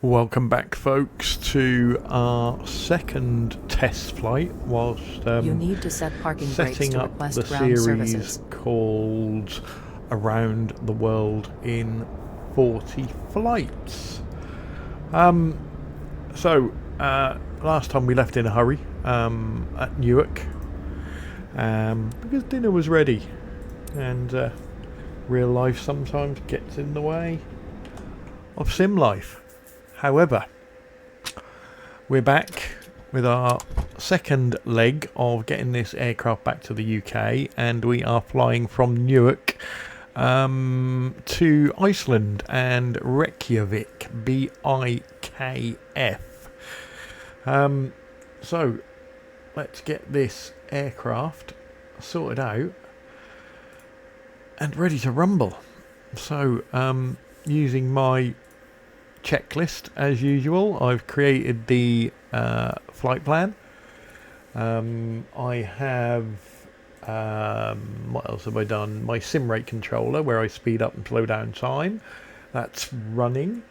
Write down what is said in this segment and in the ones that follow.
Welcome back, folks, to our second test flight whilst you need to set parking brakes setting to up request the ground series services. called Around the World in 40 Flights. Last time we left in a hurry at Newark because dinner was ready, and real life sometimes gets in the way of sim life. However, we're back with our second leg of getting this aircraft back to the UK, and we are flying from Newark to Iceland and Reykjavik, BIKF. So let's get this aircraft sorted out and ready to rumble. So using my checklist as usual, I've created the flight plan. I have what else have I done? My sim rate controller, where I speed up and slow down time, that's running.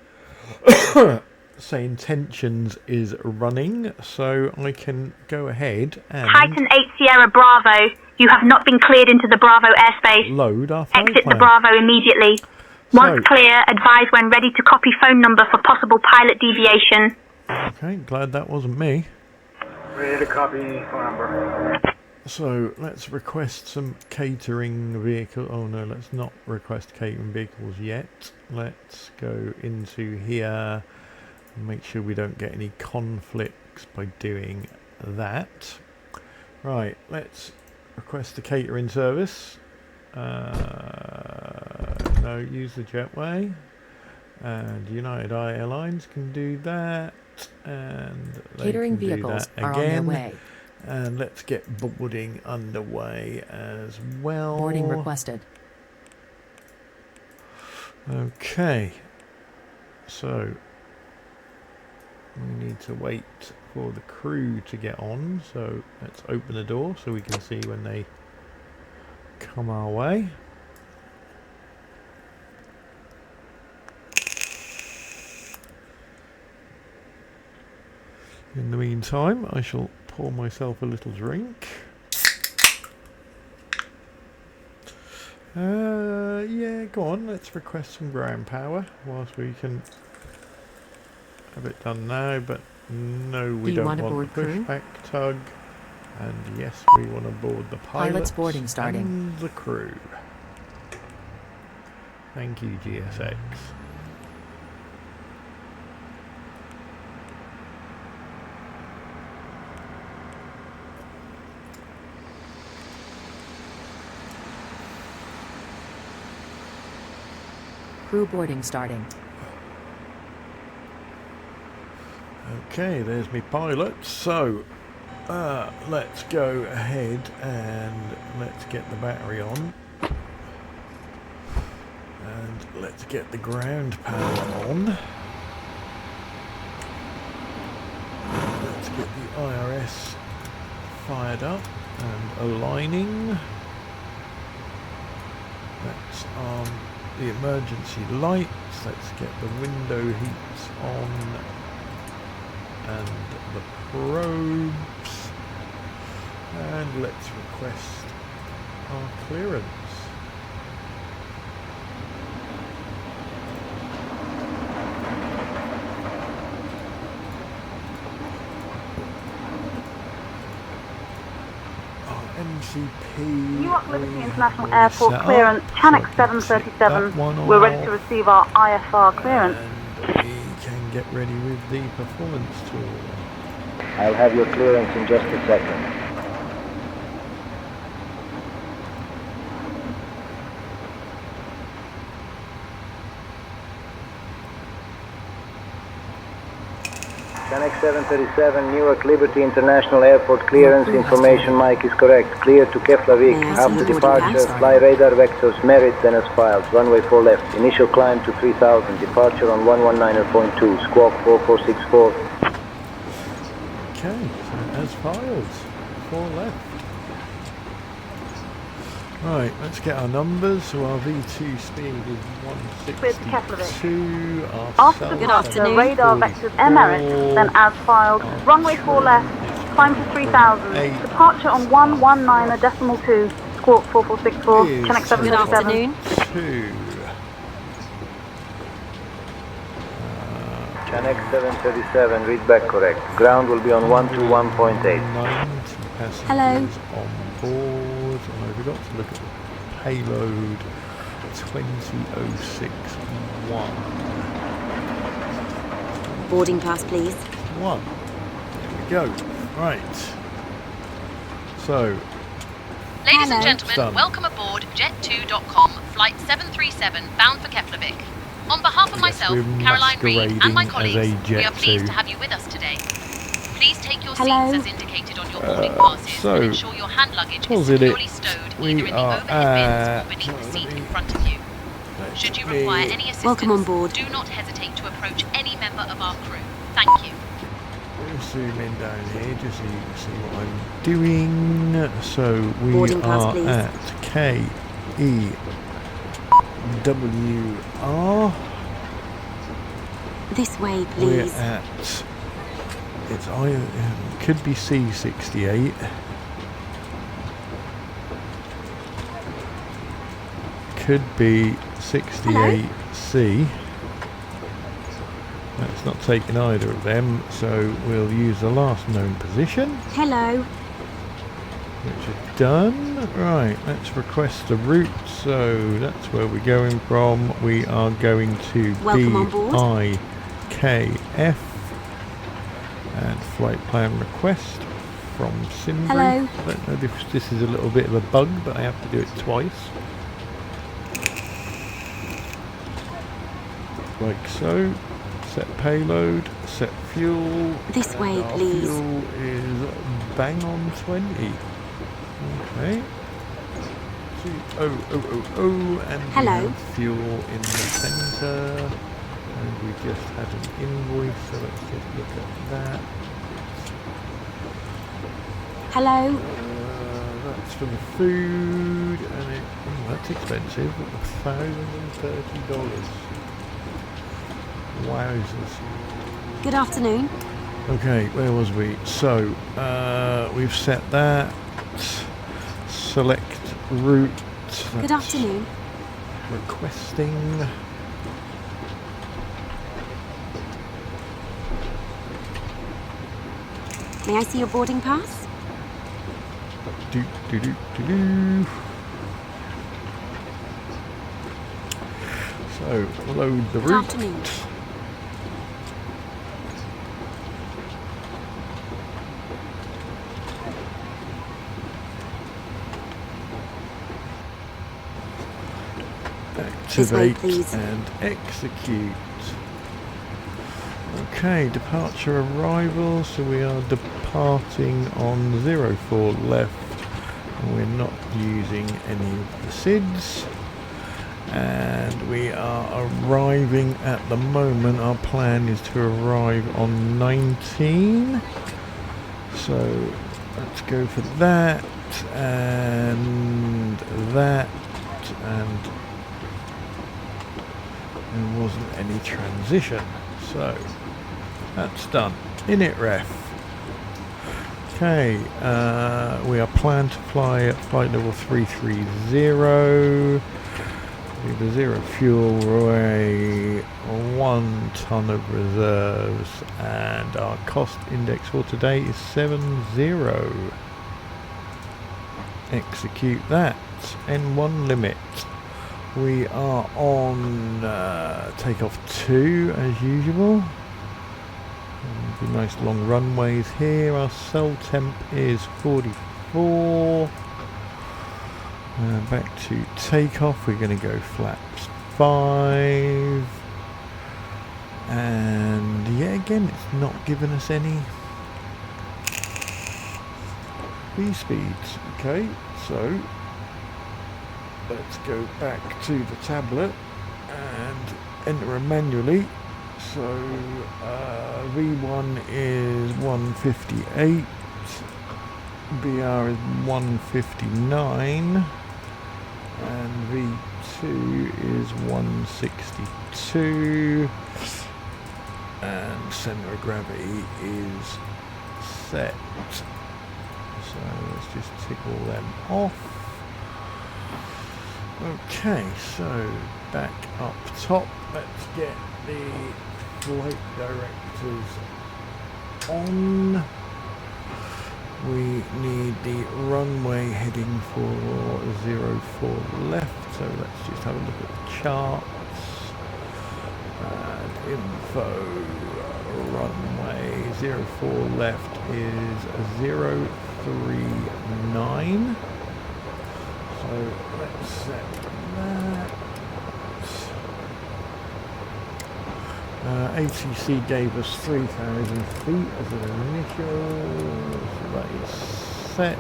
Say intentions is running, so I can go ahead and Titan 8 Sierra Bravo, you have not been cleared into the Bravo airspace. load our flight Exit plan. the Bravo immediately. Once clear, advise when ready to copy phone number for possible pilot deviation. Okay, glad that wasn't me. Ready to copy phone number. So let's request some catering vehicle. Oh no, let's not request catering vehicles yet. Let's go into here and make sure we don't get any conflicts by doing that. Right, let's request the catering service. No, use the jetway, and United Airlines can do that, and they Catering can vehicles do that are on their again. way. And let's get boarding underway as well. Boarding requested. Okay, so we need to wait for the crew to get on, so let's open the door so we can see when they come our way. In the meantime, I shall pour myself a little drink. Yeah, go on, let's request some ground power whilst we can have it done now, but no, we don't want the pushback tug. And yes, we want to board the pilots boarding starting. and the crew. Thank you, GSX. Crew boarding starting. Okay, there's my pilot. So let's go ahead and let's get the battery on, and let's get the ground power on. Let's get the IRS fired up and aligning. That's on the emergency lights. Let's get the window heats on and the probes, and let's request our clearance. Our MCP Newark Liberty we International have already Airport set clearance, up, Channel so I can set 737. that one We're ready off. to receive our IFR clearance. And we can get ready with the performance tool. I'll have your clearance in just a second. Channel 737, Newark Liberty International Airport clearance. Information mic is correct. Clear to Keflavik. After departure, fly radar vectors merit then as filed. Runway 4 left. Initial climb to 3000. Departure on 119.2. Squawk 4464. Okay, so as filed, 4 left. Right, let's get our numbers. So our V2 speed is 162. Our After Good departure, afternoon. radar vectors MRS, then as filed. Runway 4 left, climb to 3000. Departure on 119.2, squawk 4464, Connect Good 737. afternoon. 2. Channel 737, read back correct. Ground will be on 121.8. 90 passengers Hello. on board. And I forgot to look at the payload. 20061. Boarding pass, please. 1. There we go. Right. So, Ladies Hello. and gentlemen, Done. welcome aboard Jet2.com, flight 737, bound for Keflavik. On behalf of Yes, myself, we're Caroline Reed, and my masquerading as a colleagues, we are pleased Jet2. to have you with us today. Please take your Hello. seats as indicated on your boarding passes so, and ensure your hand luggage is pause it. securely stowed We either in the are overhead bins at- or beneath the seat let in me- front of you. Should you require any assistance, Welcome on board. do not hesitate to approach any member of our crew. Thank you. We'll zoom in down here just so you can see what I'm doing. So we Boarding pass, are please. at KEWR. This way, We're please. at, it's either, could be C68. Could be 68C. That's not taking either of them, so we'll use the last known position, Hello. which is done. Right, let's request a route. So that's where we're going from. We are going to Welcome on board. BIKF and flight plan request from Simbri. Hello. I don't know if this is a little bit of a bug, but I have to do it twice. Like so. Set payload, set fuel. This and way, our please. Fuel is bang on 20. Okay. And Hello. we have fuel in the centre. And we just had an invoice, so let's just look at that. Hello. That's for the food, and that's expensive. $1,030. Wowzers. Good afternoon. Okay, where was we? So, we've set that. Select route. Good That's afternoon. Requesting. May I see your boarding pass? Do, do, do, do, do. So, load the Good route. afternoon. This way, Activate please. and execute. Okay, departure arrival. So we are departing on 04 left. And we're not using any of the SIDS. And we are arriving at the moment. Our plan is to arrive on 19. So let's go for that and that, and there wasn't any transition. So that's done. Init ref. Okay, we are planned to fly at flight level 330. With a 0 fuel, weigh 1 ton of reserves, and our cost index for today is 70. Execute that. N1 limit. We are on takeoff 2 as usual. The nice long runways here. Our cell temp is 44. Back to takeoff, we're going to go flaps 5, and yeah, again it's not giving us any V speeds. Okay, so let's go back to the tablet and enter it manually. So V1 is 158, BR is 159. and V2 is 162, and centre of gravity is set. So let's just tick all them off. Okay, so back up top, let's get the flight directors on. We need the runway heading for 04 left, so let's just have a look at the charts. And info, runway 04 left is 039. So let's set that. ATC gave us 3,000 feet as an initial, so that is set.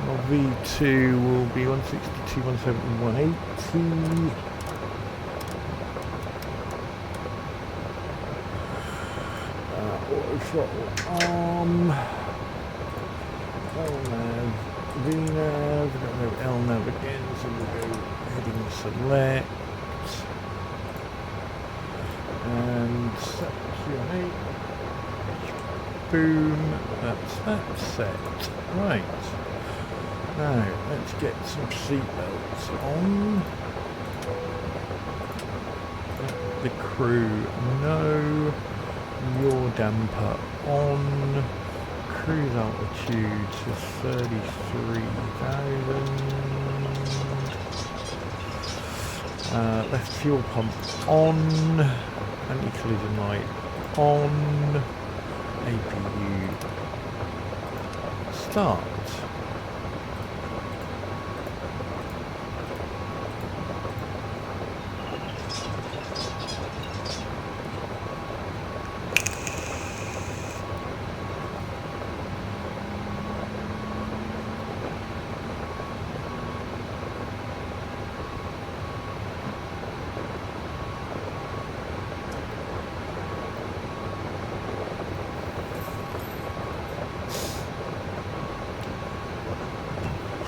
Our V2 will be 162, 170, 180. Auto throttle arm. LNAV, VNAV, we don't know LNAV again, so we'll go heading select. And QA. Boom, that's that set. Right. Now, let's get some seatbelts on. Let the crew know. Yaw damper on. Cruise altitude to 33,000. Left fuel pump on. Anti-collision light on. APU start.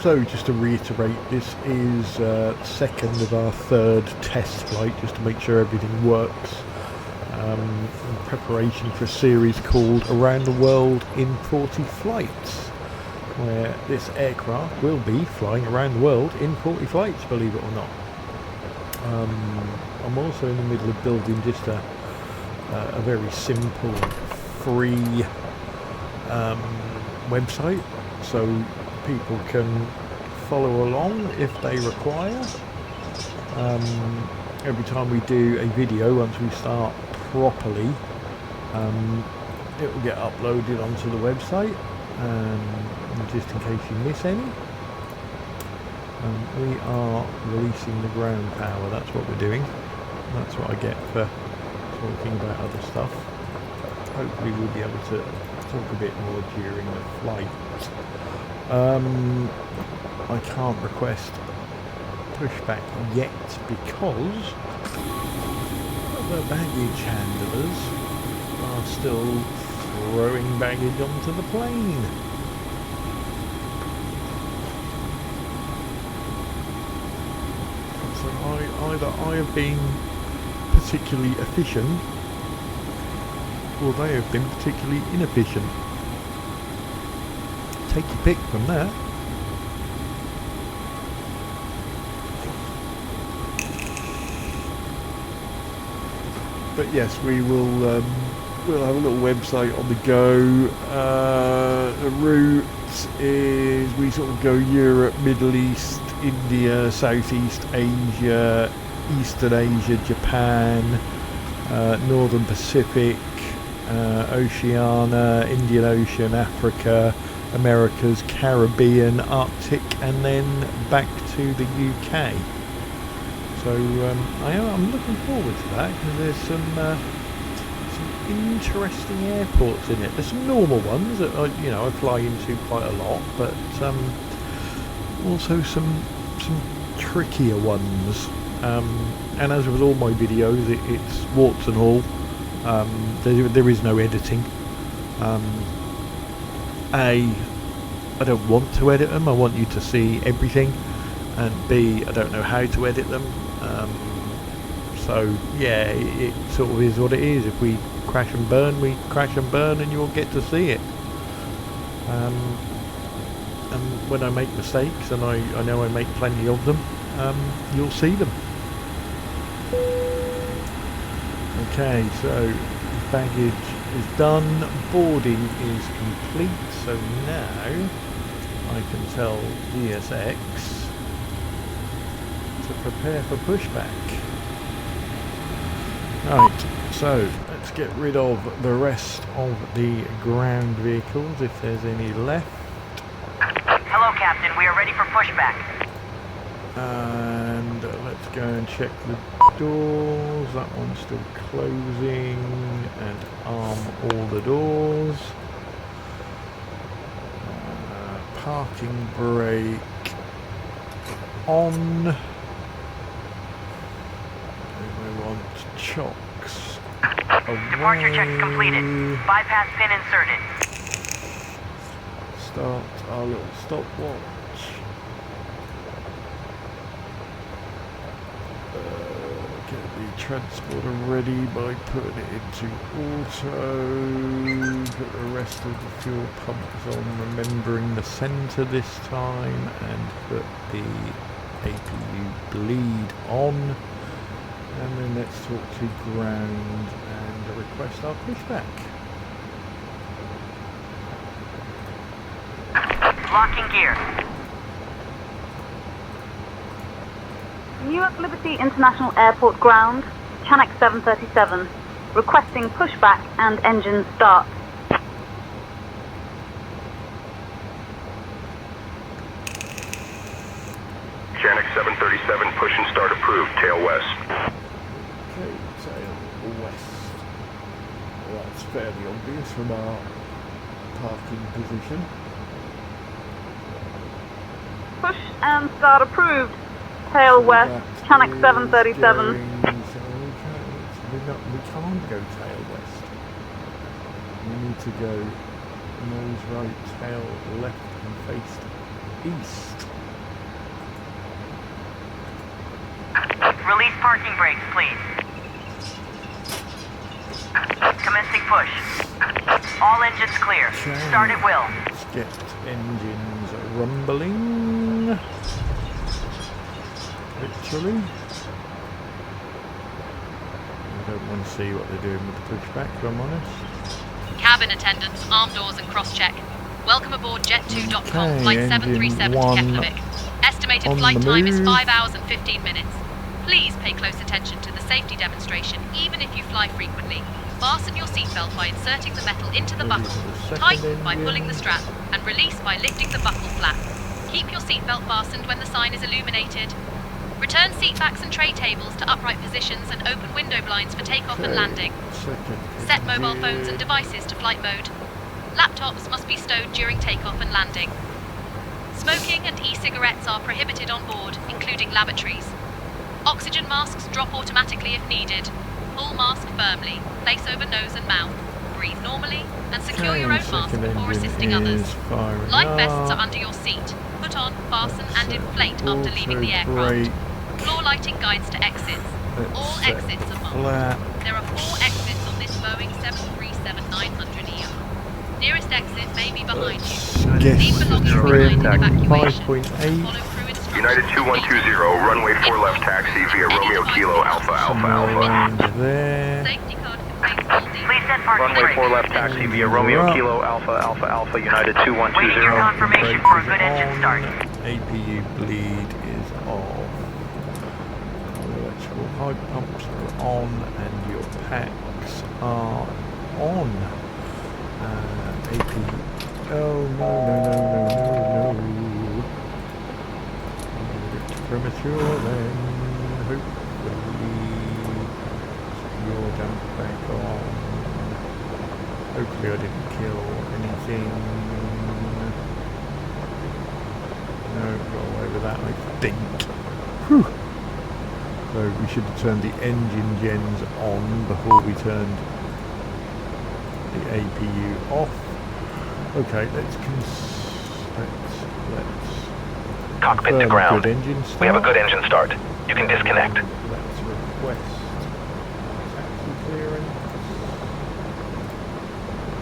So just to reiterate, this is second of our third test flight, just to make sure everything works, in preparation for a series called Around the World in 40 Flights, where this aircraft will be flying around the world in 40 flights, believe it or not. I'm also in the middle of building just a very simple, free website, so people can follow along if they require. Every time we do a video, once we start properly, it will get uploaded onto the website, just in case you miss any. We are releasing the ground power, that's what we're doing. That's what I get for talking about other stuff. Hopefully we'll be able to talk a bit more during the flight. I can't request pushback yet because the baggage handlers are still throwing baggage onto the plane. So either I have been particularly efficient, or they have been particularly inefficient. Take your pick from that. But yes, we will. We'll have a little website on the go. The route is we sort of go Europe, Middle East, India, Southeast Asia, Eastern Asia, Japan, Northern Pacific, Oceania, Indian Ocean, Africa, Americas, Caribbean, Arctic, and then back to the UK. So I'm looking forward to that, because there's some interesting airports in it. There's some normal ones that I fly into quite a lot, but also some trickier ones. And as with all my videos, it's warts and all. There is no editing. I don't want to edit them. I want you to see everything. and B, I don't know how to edit them. So yeah, it sort of is what it is. If we crash and burn, we crash and burn, and you'll get to see it. And when I make mistakes, and I know I make plenty of them, you'll see them. Okay, so baggage is done, boarding is complete, so now I can tell VSX to prepare for pushback. Right, so let's get rid of the rest of the ground vehicles if there's any left. Hello, Captain. We are ready for pushback. And let's go and check the doors. That one's still closing, and arm all the doors. Parking brake on. And we want chocks away. Departure checks completed. Bypass pin inserted. Start our little stopwatch. Get the transporter ready by putting it into auto. Put the rest of the fuel pumps on, remembering the centre this time, and put the APU bleed on. And then let's talk to ground and request our pushback. Locking gear. Newark Liberty International Airport ground, Chinook 737, requesting pushback and engine start. Chinook 737, push and start approved, tail west. Okay, tail west. Well, that's fairly obvious from our parking position. Push and start approved. Tail west, Chinook 737. We can't go tail west. We need to go nose right, tail left, and face east. Release parking brakes, please. Commencing push. All engines clear. Start at will. Let's get engines rumbling. Literally. I don't want to see what they're doing with the pushback, if I'm honest. Cabin attendants, arm doors and cross-check. Welcome aboard Jet2.com, Okay, flight engine 737 to one Keflavik. Estimated on flight the time is move. 5 hours and 15 minutes. Please pay close attention to the safety demonstration, even if you fly frequently. Fasten your seatbelt by inserting the metal into the buckle, tighten by pulling the strap, and release by lifting the buckle flap. Keep your seatbelt fastened when the sign is illuminated. Return seat backs and tray tables to upright positions and open window blinds for takeoff and landing. Set mobile phones and devices to flight mode. Laptops must be stowed during takeoff and landing. Smoking and e-cigarettes are prohibited on board, including lavatories. Oxygen masks drop automatically if needed. Pull mask firmly, place over nose and mouth. Breathe normally, and secure your own mask before assisting others. Life vests are under your seat. Put on, fasten and inflate after leaving the aircraft. Floor lighting guides to exits. All exits are marked. There are 4 exits on this Boeing 737-900ER. Nearest exit may be behind you. Leave belongings behind in evacuation. Follow crew instructions. United 2120, runway 4 left taxi via Romeo Kilo Alpha Alpha Alpha. Safety card contains all details. Please set parking Runway brakes. 4 left taxi via Romeo Kilo Alpha Alpha Alpha United Waiting your 2120. confirmation for a good engine start. APU bleed is off. Electrical pipe pumps are on, and your packs are on. APU. Oh no. It's premature then. Hopefully you're jumped back on. Hopefully I didn't kill anything. No, got away with that, I think. Whew. So we should have turned the engine gens on before we turned the APU off. Okay, let's Cockpit to Confirm ground. good engine start. We have a good engine start. You can disconnect. Let's request taxi clearance.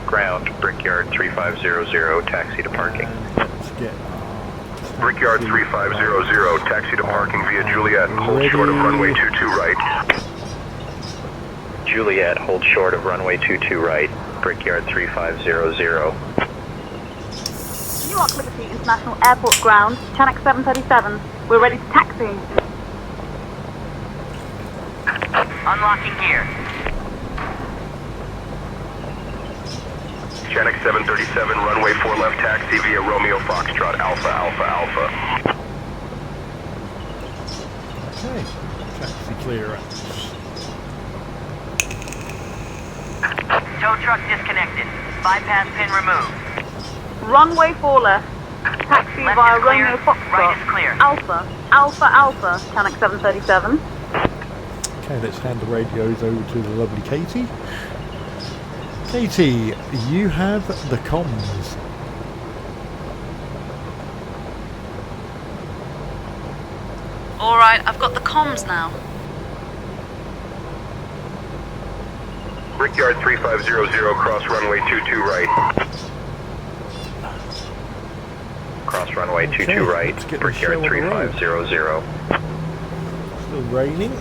Ground, Brickyard 3500, taxi to parking. And let's get Brickyard 3500, taxi to parking via Juliet. Hold short of runway 22 right. Juliet, hold short of runway 22 right. Brickyard 3500. Newark Liberty International Airport ground, Channel 737. We're ready to taxi. Unlocking gear. Channel 737, runway 4 left taxi via Romeo Foxtrot Alpha Alpha Alpha. Okay, taxi clearance. Tow truck disconnected. Bypass pin removed. Runway 4 left. Taxi Left via is clear, Romeo Foxtrot. right is clear. Alpha, Alpha, Alpha, Channel 737. Okay, let's hand the radios over to the lovely Katie. Katie, you have the comms. Alright, I've got the comms now. Brickyard 3500, cross runway 22 right. Cross runway Okay, 22 right. let's get the Brickyard show on the road. 3500. Still raining.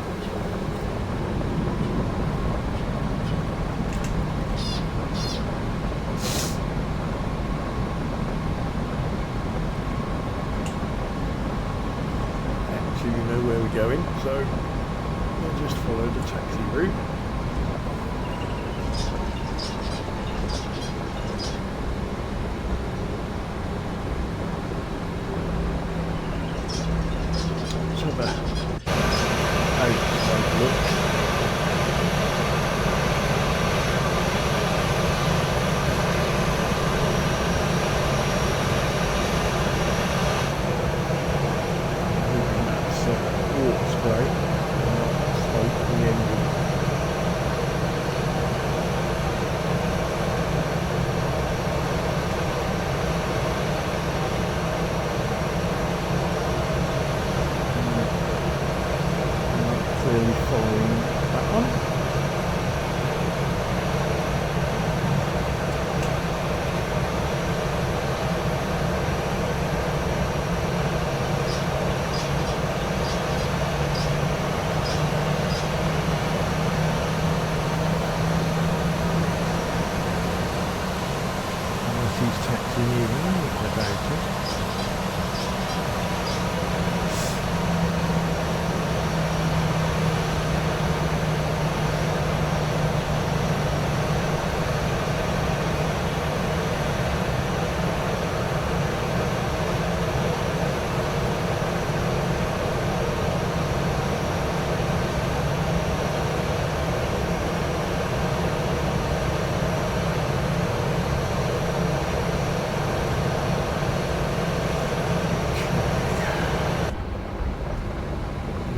Actually, we know where we're going, so we'll just follow the taxi route. So the outside look. Hoping that's water spray, not smoke in the engine. Not clearly following that one. Unless he's taxiing you, which I doubt it.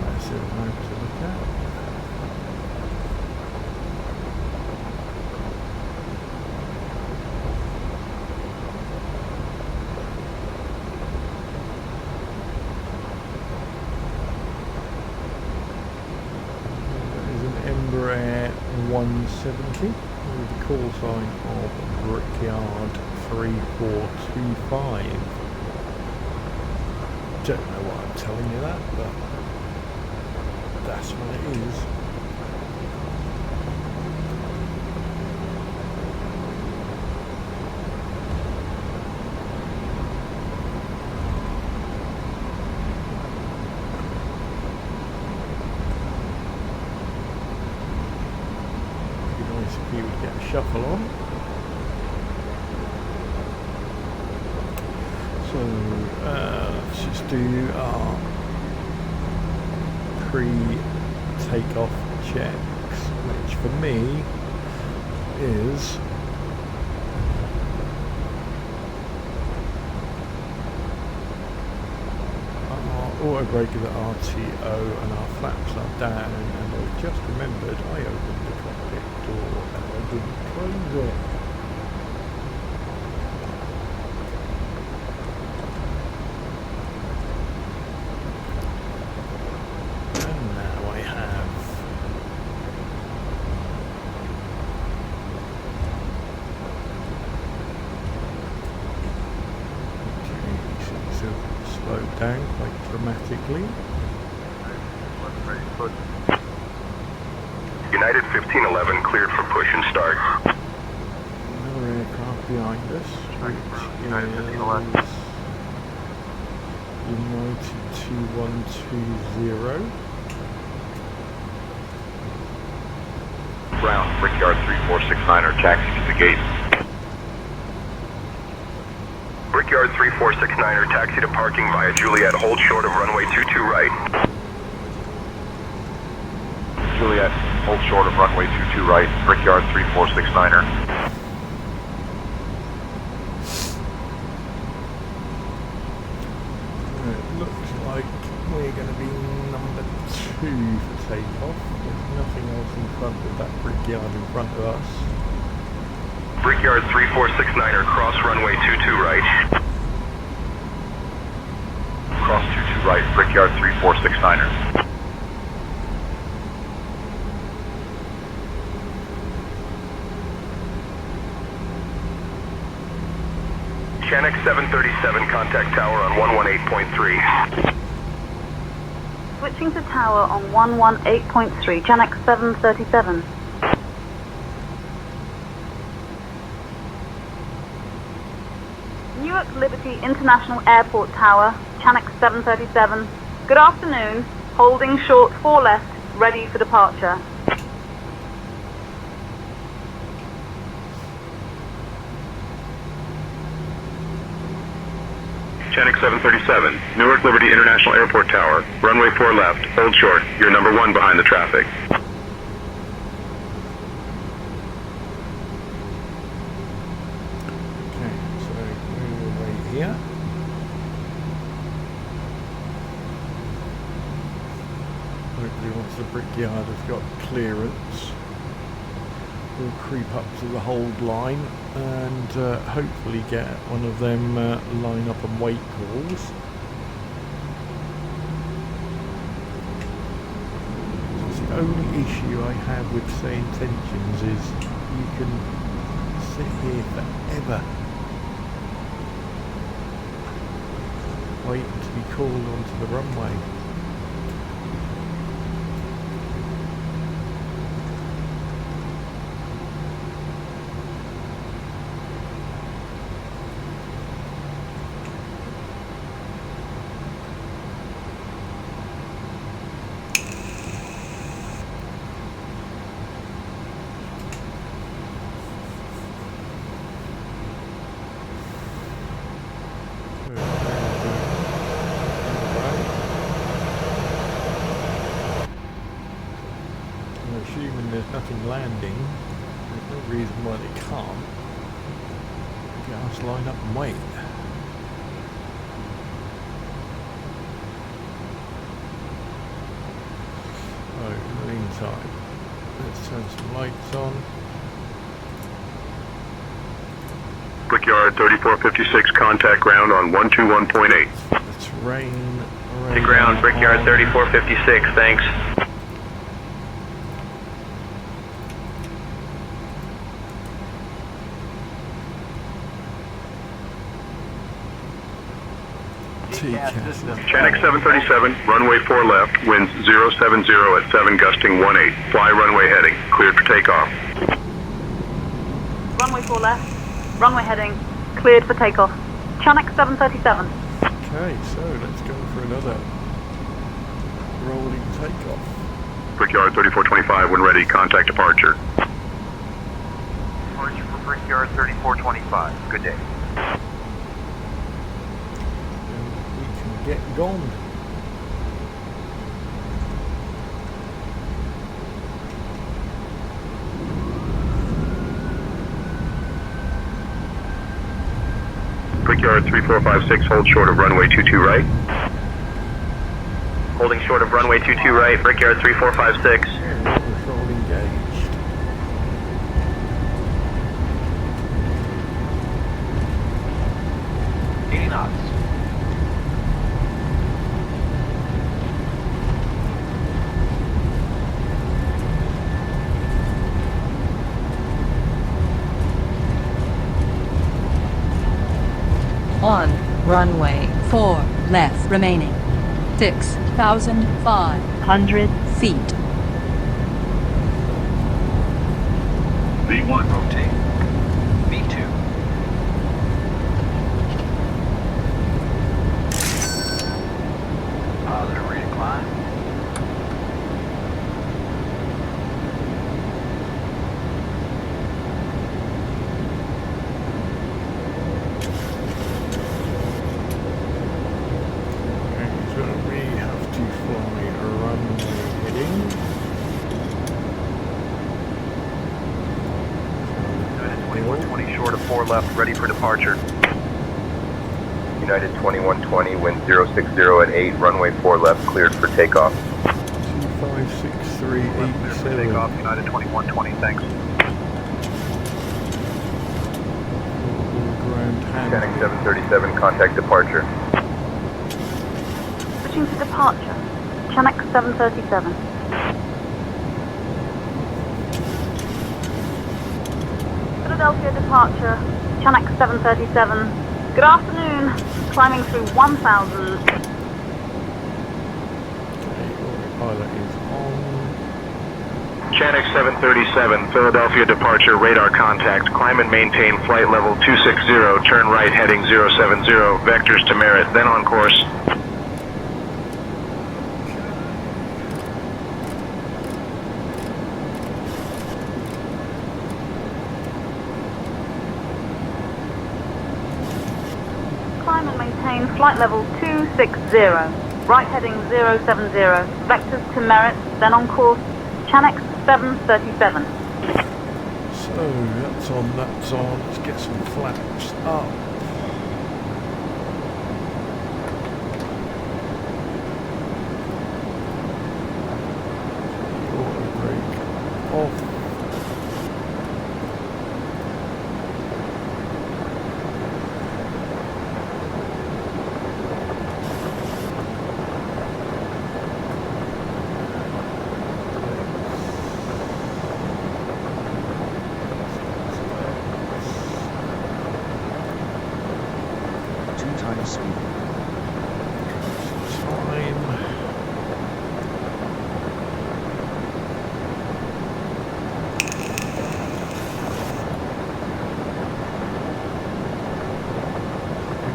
Massive amount to look at. There is an Embraer 170 with the call sign of Brickyard 3425. Don't know why I'm telling you that, but that's what it is. It'd be nice if he would get a shuffle on. So let's just do our pre-takeoff checks, which for me is our auto brake is at RTO and our flaps are down, and I just remembered I opened the cockpit door and I didn't close it. down quite dramatically. United 1511 cleared for push and start. Another aircraft behind us, which is United 2120. Ground, Brickyard 3469er, taxi to the gate. Brickyard 3469er, taxi to parking via Juliet, hold short of runway 22 right. Juliet, hold short of runway 22 right, Brickyard 3469er. It looks like we're going to be number 2 for takeoff. There's nothing else in front of that Brickyard in front of us. Brickyard 3469er, cross runway 22 right. Cross 22 right, Brickyard 3469er. Channel 737, contact tower on 118.3. Switching to tower on 118.3, Channel 737. Newark Liberty International Airport Tower, Channel 737. Good afternoon. Holding short 4 left, ready for departure. Channel 737, Newark Liberty International Airport Tower, runway 4 left, hold short, you're number 1 behind the traffic. Okay, so we're away here. Hopefully once the Brickyard has got clearance, we'll creep up to the hold line and hopefully get one of them line up and wait calls. The only issue I have with say intentions is you can sit here forever waiting to be called onto the runway. Assuming there's nothing landing, there's no reason why they can't get us line up and wait. So in the meantime, let's turn some lights on. Brickyard 3456, contact ground on 121.8. It's rain. To ground, Brickyard 3456, thanks. Channel 737, runway 4 left, winds 070 at 7 gusting 18. Fly runway heading, cleared for takeoff. Runway 4 left, runway heading, cleared for takeoff. Channel 737. Okay, so let's go for another rolling takeoff. Brickyard 3425, when ready, contact departure. Departure for Brickyard 3425. Good day. Get gone. Brickyard 3456, hold short of runway 22 right. Holding short of runway 22 right, Brickyard 3456. It's all engaged. On runway 4 left remaining. 6,500 feet. V1 rotate. V2. Positive rate of climb. So we have to fly a runway heading. United 2120 short of 4 left, ready for departure. United 2120, wind 060 at 8, runway 4 left, cleared for takeoff. 256387. Takeoff, United 2120, thanks. Ground Scanning handling. 737, contact departure. Switching to departure. Channel 737. Philadelphia departure. Channel 737. Good afternoon. Climbing through 1,000. Okay, autopilot is on. Channel 737, Philadelphia departure, radar contact. Climb and maintain flight level 260, turn right heading 070, vectors to Merritt, then on course. Climb and maintain flight level 260. Right heading 070. Vectors to Merritt, then on course. Channel 737. So that's on, that's on. Let's get some flaps up. Auto brake off.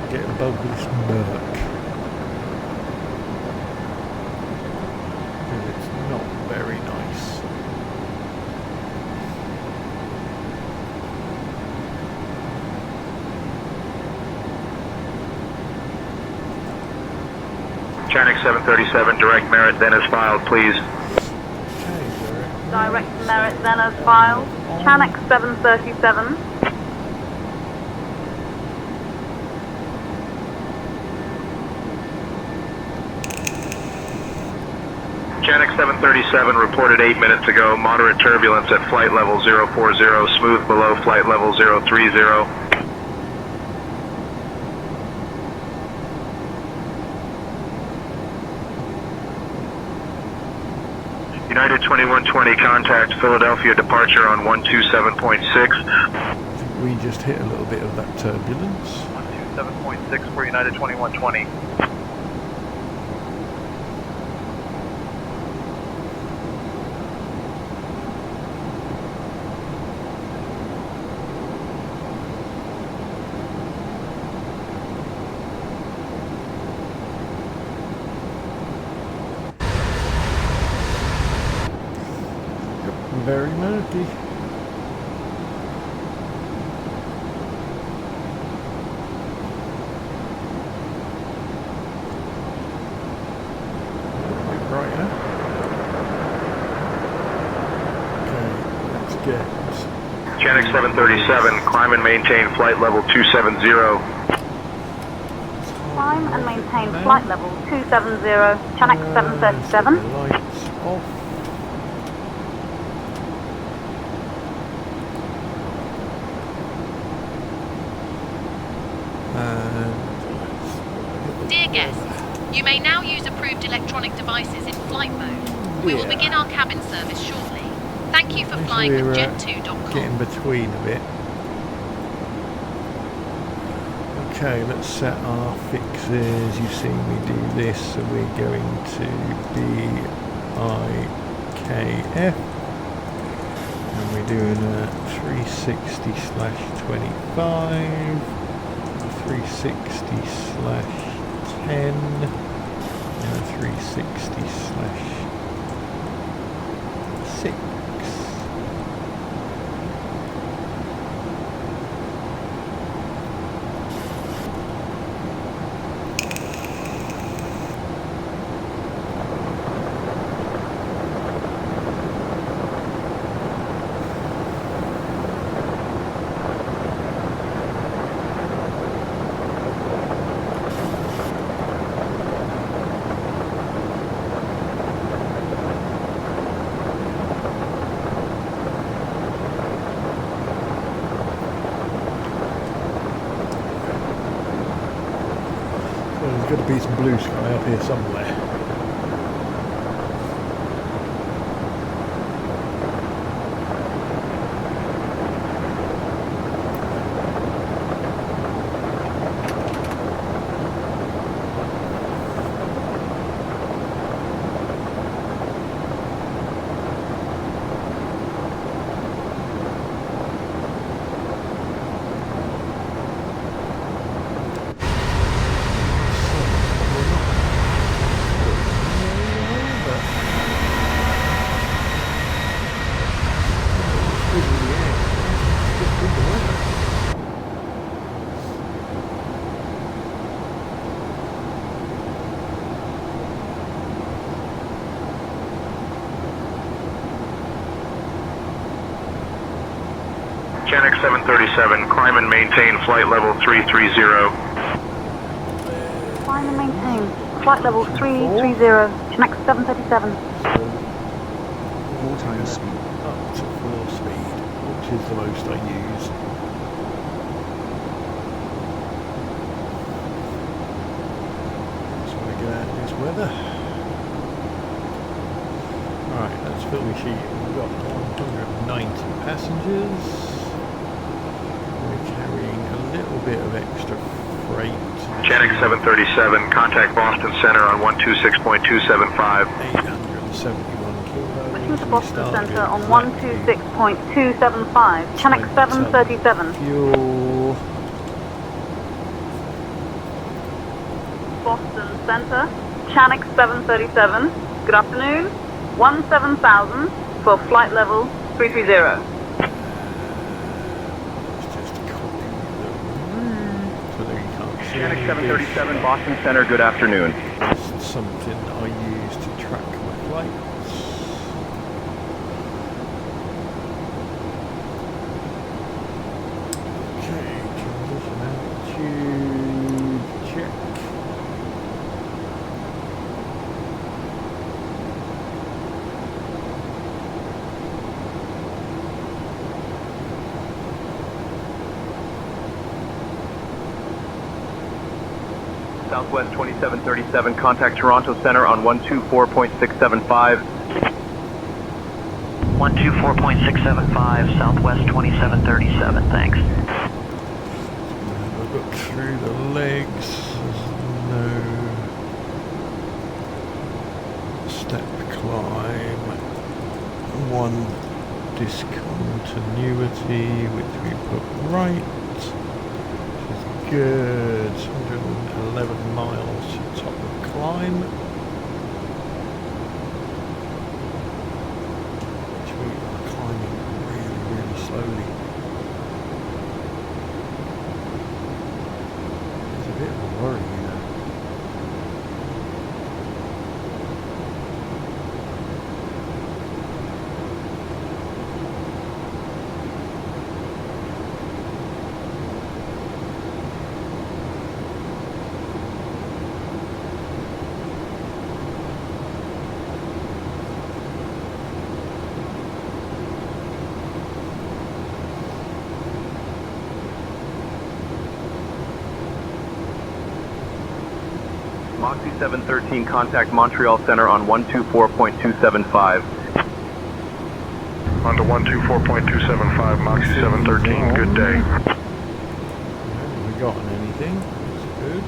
Get above this murk. Because it's not very nice. Channel 737, direct Merritt, then as filed, please. Okay, Direct Merritt, then as filed. Channel 737. Channel 737 reported 8 minutes ago, moderate turbulence at flight level 040, smooth below flight level 030. United 2120, contact Philadelphia departure on 127.6. I think we just hit a little bit of that turbulence. 127.6 for United 2120. Very murky. Brighter. Okay, let's get. Channel 737, climb and maintain flight level 270. Climb and maintain flight level 270. Channel 737. Lights off. Dear guests, you may now use approved electronic devices in flight mode. We will begin our cabin service shortly. Thank you for flying with Jet2.com. Getting between a bit. Okay, let's set our fixes. You've seen me do this, so we're going to BIKF. And we're doing a 360/25, 360/10, and a 360/6. There's got to be some blue sky up here somewhere. Channel 737, climb and maintain flight level 330. Climb and maintain. Flight level 330. Chinook 737. All-time speed up to 4 speed, which is the most I use. Just want to get out of this weather. Alright, let's fill the sheet. We've got 190 passengers. We're carrying a little bit of extra freight. Channel 737, contact Boston Center on 126.275. 871 kilos. Switching to Boston Center on 126.275. Chinook 737. Fuel. Boston Center. Chinook 737. Good afternoon. 17,000 for flight level 330. It's just a copy of so that you can't see. Channel 737, Boston Center, good afternoon. It's something I use to track my flights. Okay, condition altitude check. Southwest 2737, contact Toronto Center on 124.675. 124.675, Southwest 2737, thanks. Have a look through the legs. There's no step climb. One discontinuity, which we put right. Which is good. 111 miles to top of climb. Which we are climbing really, really slowly. It's a bit of a worry, you know. Moxie 713, contact Montreal Center on 124.275. On to 124.275, Moxie 713, good day. We're forgotten anything. That's good.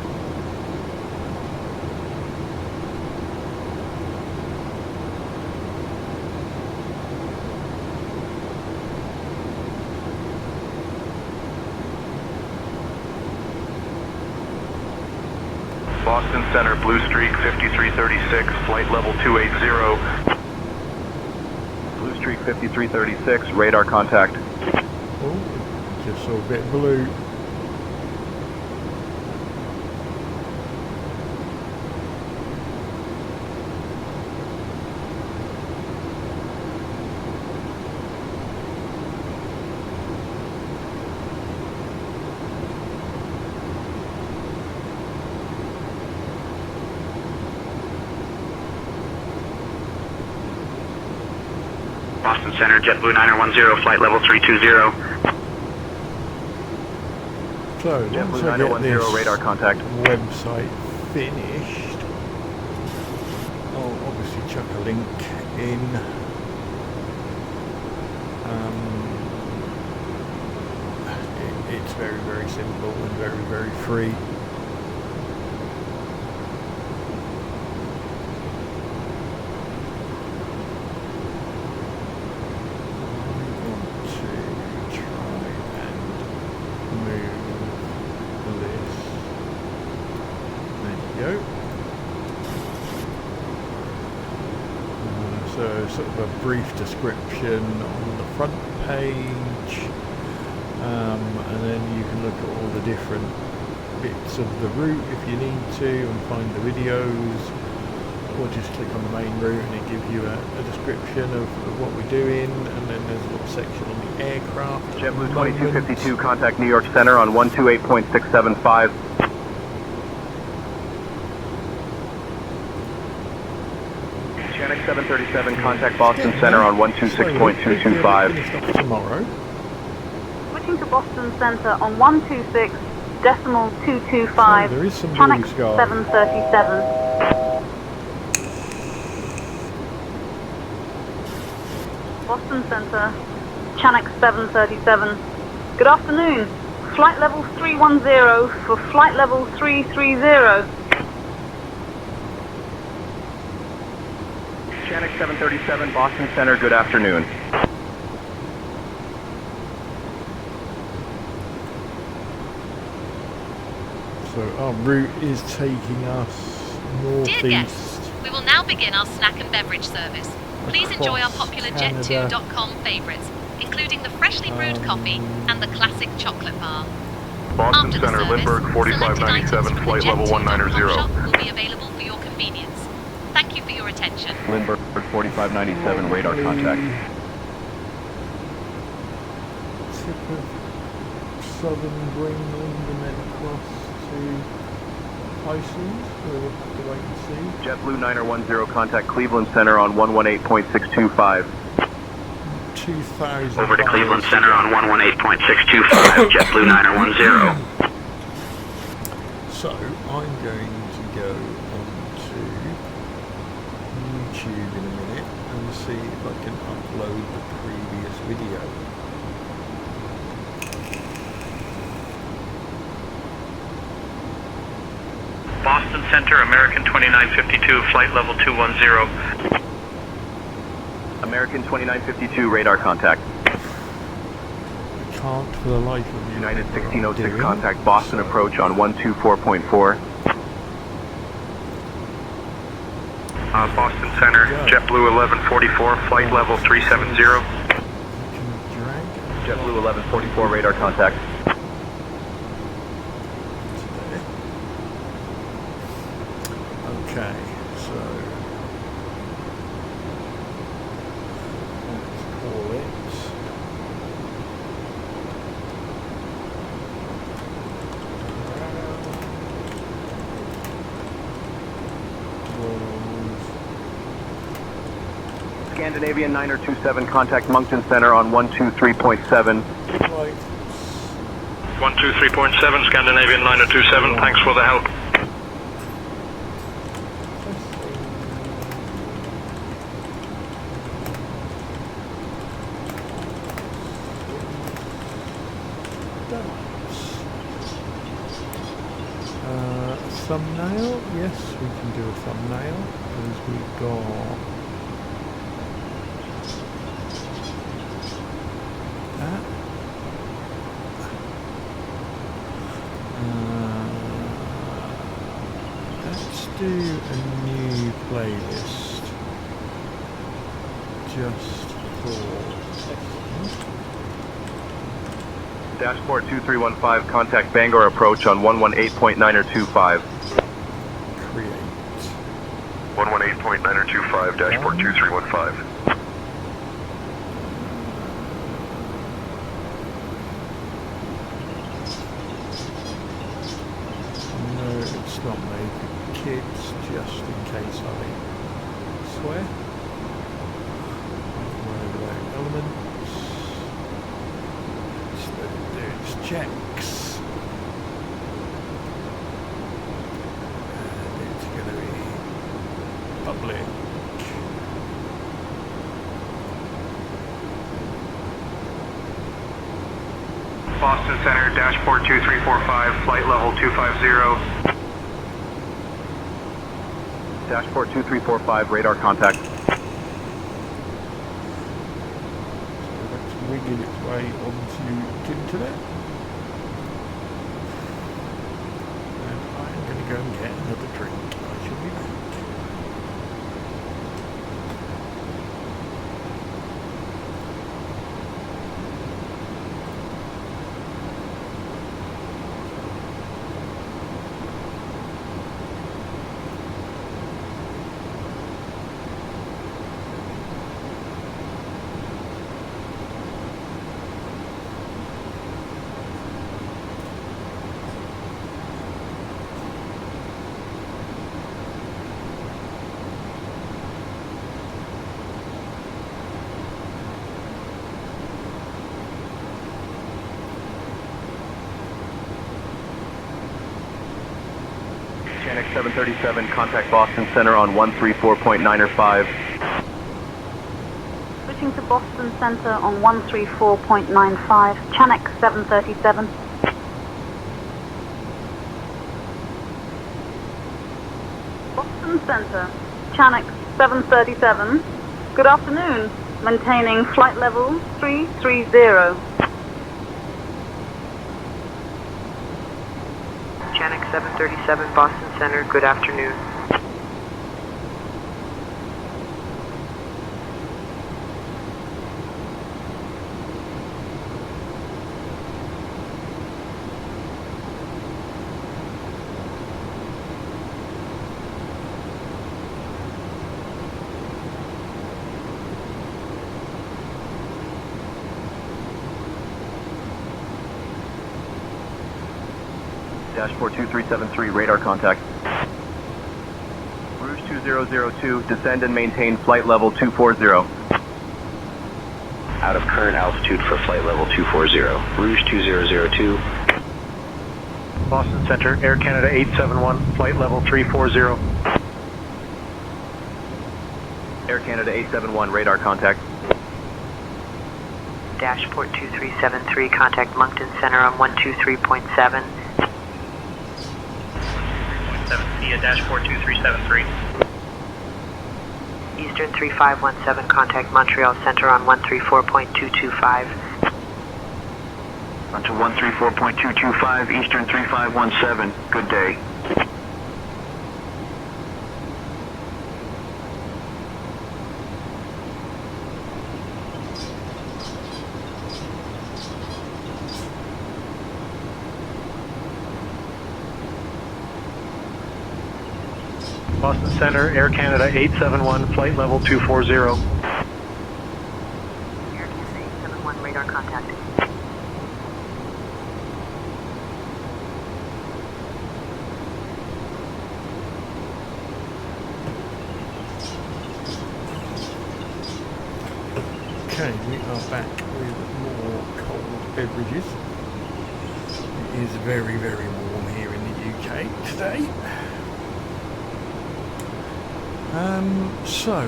Boston Center, Blue Streak 5336, flight level 280. Blue Streak 5336, radar contact. Oh, just saw a bit of blue. Boston Center, JetBlue 910, flight level 320. So, once JetBlue I get 910, this radar contact. website finished, I'll obviously chuck a link in. It's very, very simple and very, very free. So sort of a brief description on the front page, and then you can look at all the different bits of the route if you need to and find the videos, or just click on the main route and it gives you a description of what we're doing, and then there's a little section on the aircraft. JetBlue 2252, contact New York Center on 128.675. Channel 737, contact Boston Center on 126.225. Tomorrow. Switching to Boston Center on 126.225. There is some Channel blue sky. 737. Boston Center, Channel 737. Good afternoon. Flight level 310 for flight level 330. Channel 737, Boston Center, good afternoon. So our route is taking us northeast. Dear guests, we will now begin our snack and beverage service. Please enjoy our popular Jet2.com favourites, including the freshly brewed coffee and the classic chocolate bar. Boston After Center, the service, Lindbergh selected 4597, items from flight the level Jet2.com 190. shop will be available for your convenience. Thank you for your attention. Lindbergh 4597, radar contact. Tip of southern Greenland and then across to Iceland. We'll have to wait and see. JetBlue 910, contact Cleveland Center on 118.625. 2000. Over to Cleveland Center on 118.625, JetBlue 910. So I'm going to go onto YouTube in a minute and see if I can upload the previous video. Boston Center, American 2952, flight level 210. American 2952, radar contact. I can't for the life of me. United 1606, contact Boston approach on 124.4. Boston Center, JetBlue 1144, flight level 370. JetBlue 1144, radar contact. Okay, so let's call it. Scandinavian 9027, contact Moncton Center on 123.7. Right. 123.7, Scandinavian 9027, thanks for the help. thumbnail. Yes, we can do a thumbnail because we've got that. Let's do a new playlist just for Dashport 2315, contact Bangor approach on 118.9 or 25. create. 118.9 or 25, Dashport 2315. No, it's not made for kids, just in case I swear. Right elements. Just let it do its checks. And it's going to be public. Boston Center, dashport 2345, flight level 250. Dashport 2345, radar contact. So that's wigging its way onto internet. And I'm going to go and get another drink. I shall be back. Channel 737, contact Boston Center on 134.9 or 5. Switching to Boston Center on 134.95, Chanex 737. Boston Center, Chanex 737. Good afternoon. Maintaining flight level 330. Chanex 737, Boston Center, good afternoon. Dashport 2373, radar contact. Rouge 2002, descend and maintain flight level 240. Out of current altitude for flight level 240. Rouge 2002. Boston Center, Air Canada 871, flight level 340. Air Canada 871, radar contact. Dashport 2373, contact Moncton Center on 123.7. Via dashport 2373. Eastern 3517, contact Montreal Center on 134.225. Onto 134.225, Eastern 3517. Good day. Boston Center, Air Canada 871, flight level 240. Air Canada 871, radar contact. Okay, we are back with more cold beverages. It is very, very warm here in the UK today. So,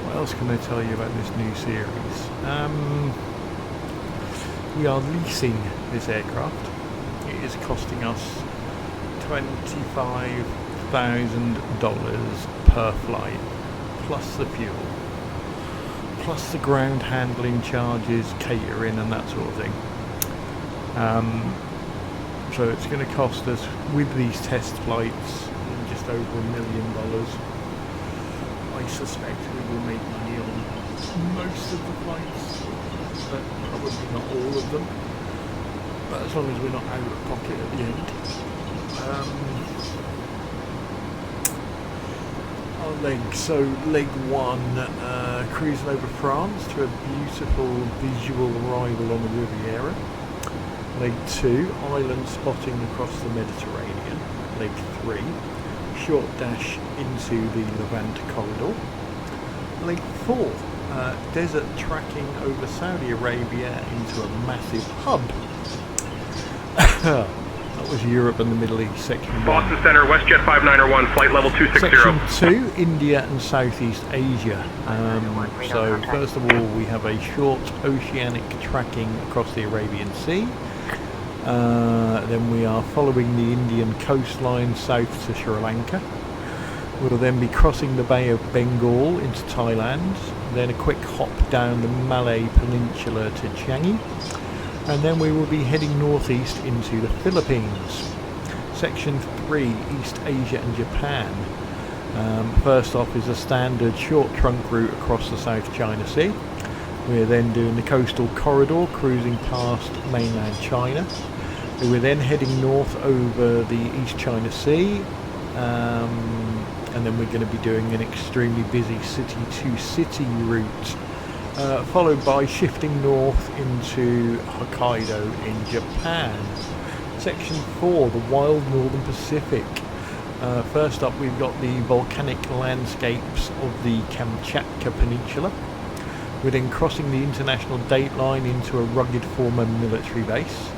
what else can I tell you about this new series? We are leasing this aircraft. It is costing us $25,000 per flight, plus the fuel, plus the ground handling charges, catering and that sort of thing. So it's going to cost us, with these test flights, just over $1 million. I suspect we will make money on most of the flights, but probably not all of them. But as long as we're not out of pocket at the end. Our legs, so leg 1, cruising over France to a beautiful visual arrival on the Riviera. Leg 2, island spotting across the Mediterranean. Leg 3, short dash into the Levant corridor. Leg 4, desert tracking over Saudi Arabia into a massive hub. That was Europe and the Middle East, section 1. Boston Center, WestJet 5901, flight level 260. Section 2, India and Southeast Asia. So first of all, we have a short oceanic tracking across the Arabian Sea. Then we are following the Indian coastline south to Sri Lanka. We'll then be crossing the Bay of Bengal into Thailand. Then a quick hop down the Malay Peninsula to Changi. And then we will be heading northeast into the Philippines. Section 3, East Asia and Japan. First off is a standard short trunk route across the South China Sea. We're then doing the coastal corridor, cruising past mainland China. We're then heading north over the East China Sea. And then we're going to be doing an extremely busy city-to-city route. Followed by shifting north into Hokkaido in Japan. Section 4, the wild northern Pacific. First up we've got the volcanic landscapes of the Kamchatka Peninsula. We're then crossing the international date line into a rugged former military base.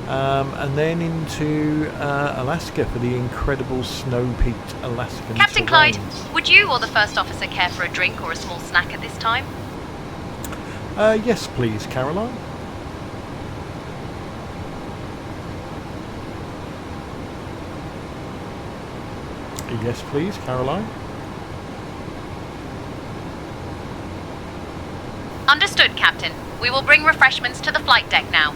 And then into Alaska for the incredible snow-peaked Alaskan Captain terrain. Clyde, would you or the first officer care for a drink or a small snack at this time? Yes, please, Caroline. Yes, please, Caroline. Understood, Captain. We will bring refreshments to the flight deck now.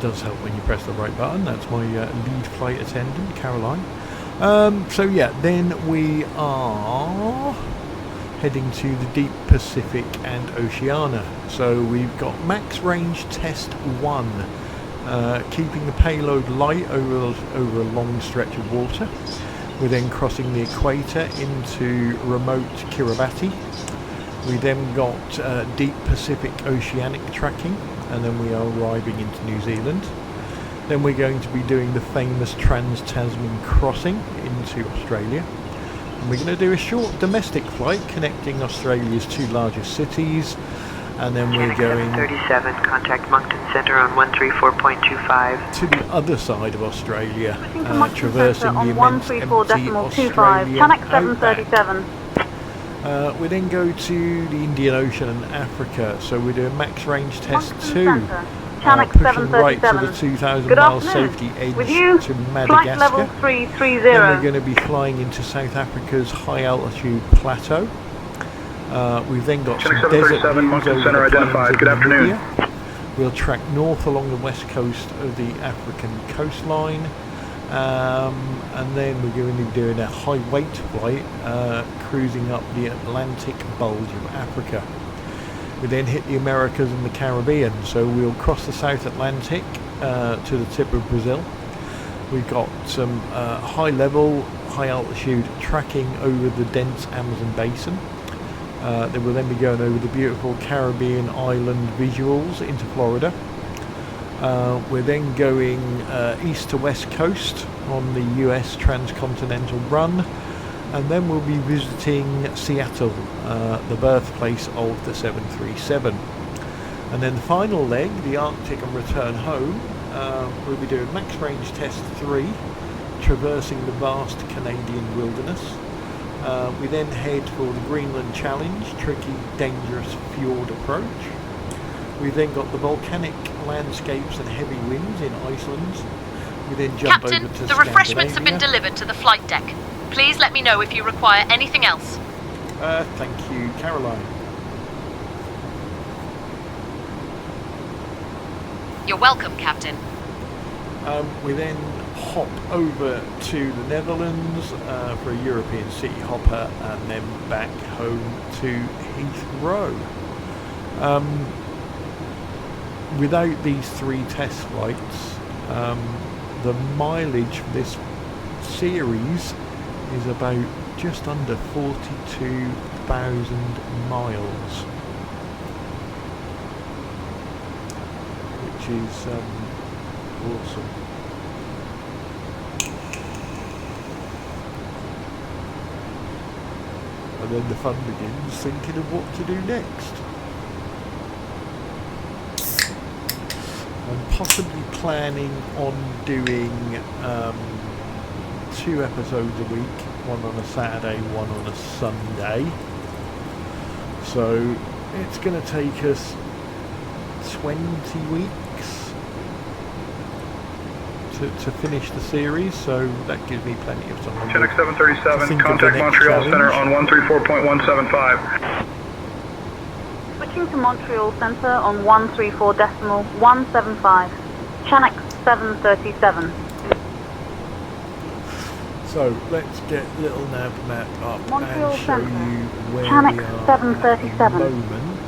Does help when you press the right button. That's my lead flight attendant, Caroline. So yeah, then we are heading to the deep Pacific and Oceania. So we've got max range test 1, keeping the payload light over a long stretch of water. We're then crossing the equator into remote Kiribati. We then got deep Pacific oceanic tracking, and then we are arriving into New Zealand. Then we're going to be doing the famous Trans-Tasman crossing into Australia. And we're going to do a short domestic flight connecting Australia's 2 largest cities. And then we're going 37, contact Moncton Centre on 134.25. to the other side of Australia, Moncton traversing Centre the on immense empty 134.25. Australian Tanak outback. 737. We then go to the Indian Ocean and Africa, so we're doing max range test Moncton 2, Centre, Tanak pushing right to 737. the 2,000 Good mile afternoon. safety edge With you, to flight level Madagascar. 330. Then we're going to be flying into South Africa's high altitude plateau. We've then got some desert views over Moncton Center the plains identified. of Good afternoon. Namibia. We'll track north along the west coast of the African coastline. And then we're going to be doing a high weight flight, cruising up the Atlantic bulge of Africa. We then hit the Americas and the Caribbean, so we'll cross the South Atlantic to the tip of Brazil. We've got some high level, high altitude tracking over the dense Amazon basin. Then we'll then be going over the beautiful Caribbean island visuals into Florida. We're then going east to west coast on the US transcontinental run, and then we'll be visiting Seattle, the birthplace of the 737. And then the final leg, the Arctic and return home, we'll be doing max range test 3, traversing the vast Canadian wilderness. We then head for the Greenland Challenge, tricky, dangerous fjord approach. We've then got the volcanic landscapes and heavy winds in Iceland. We then jump Captain, over to the refreshments have been Scandinavia. delivered to the flight deck. Please let me know if you require anything else. Thank you, Caroline. You're welcome, Captain. We then hop over to the Netherlands for a European city hopper and then back home to Heathrow. Without these 3 test flights, the mileage for this series is about just under 42,000 miles, which is awesome. And then the fun begins, thinking of what to do next. I'm possibly planning on doing 2 episodes a week, one on a Saturday, one on a Sunday. So it's going to take us 20 weeks to finish the series, so that gives me plenty of time. Chinook 737, contact Montreal Center on 134.175. Switching to Montreal Center on 134.175. Chinook 737. So let's get little nav map up Montreal and show Center. you where Chinook we are 737. at the moment.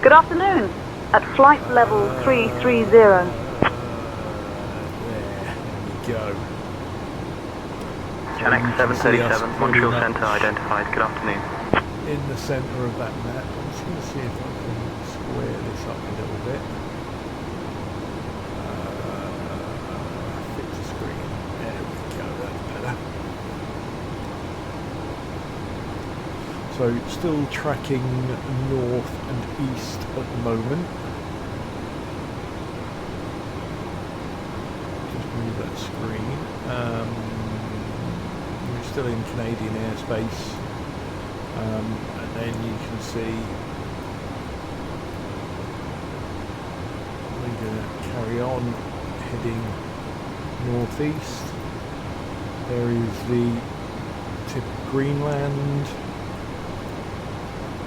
Good afternoon. At flight level 330. There we go. Chinook You can see us 737, Montreal putting up Center identified. Good afternoon. in the centre of that map. I'm just going to see if I can square this up a little bit. Fit to screen. There we go, that's better. So still tracking north and east at the moment. Just move that screen. We're still in Canadian airspace. And then you can see we're going to carry on heading northeast. There is the tip of Greenland.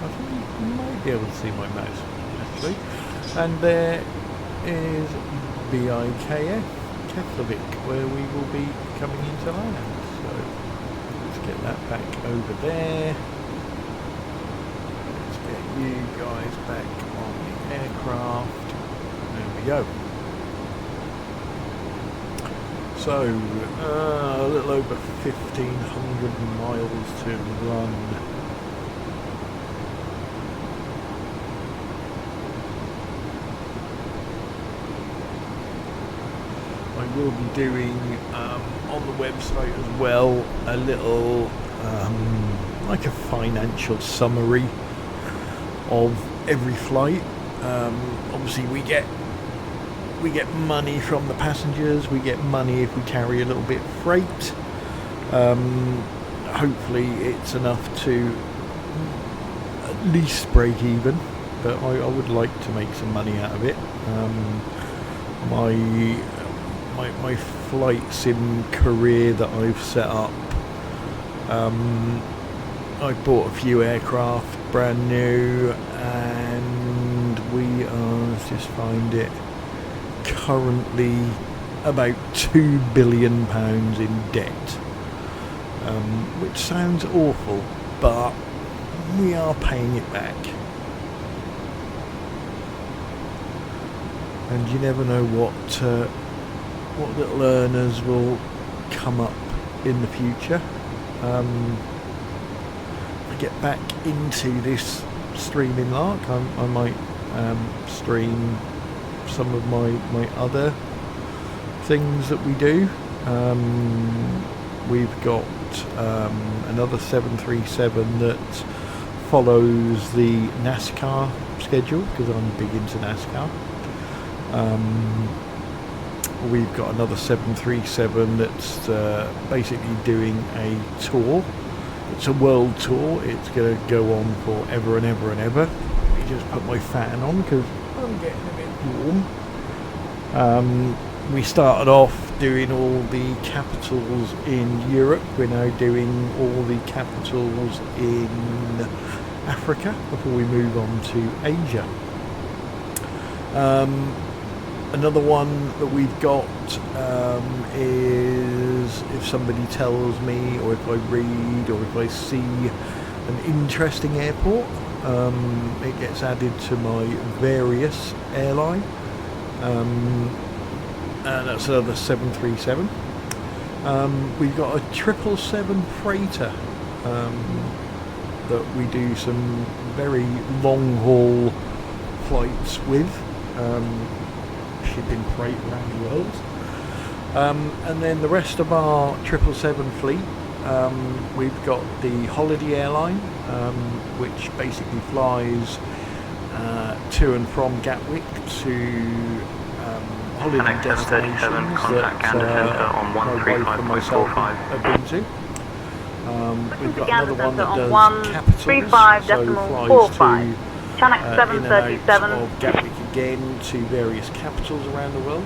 I think you might be able to see my mouse actually. And there is BIKF, Keflavik, where we will be coming into land. So let's get that back over there. You guys back on the aircraft. There we go. So a little over 1,500 miles to run. I will be doing on the website as well a little like a financial summary of every flight. Obviously we get money from the passengers, we get money if we carry a little bit of freight. Hopefully it's enough to at least break even, but I would like to make some money out of it. My flight sim career that I've set up, I bought a few aircraft brand new, and we are, let's just find it, currently about £2 billion in debt, which sounds awful, but we are paying it back. And you never know what little earners will come up in the future. Get back into this streaming lark, I might stream some of my other things that we do. We've got another 737 that follows the NASCAR schedule, because I'm big into NASCAR. We've got another 737 that's basically doing a tour. It's a world tour. It's going to go on forever and ever and ever. Let me just put my fan on because I'm getting a bit warm. We started off doing all the capitals in Europe. We're now doing all the capitals in Africa before we move on to Asia. Another one that we've got is if somebody tells me, or if I read, or if I see an interesting airport, it gets added to my various airline. And that's another 737. We've got a 777 freighter that we do some very long haul flights with, shipping freight around the world. And then the rest of our 777 fleet, we've got the Holiday airline, which basically flies to and from Gatwick to holiday destinations that my wife and myself have been to. We've got another one that does capitals, so flies to in and out of Gatwick again to various capitals around the world.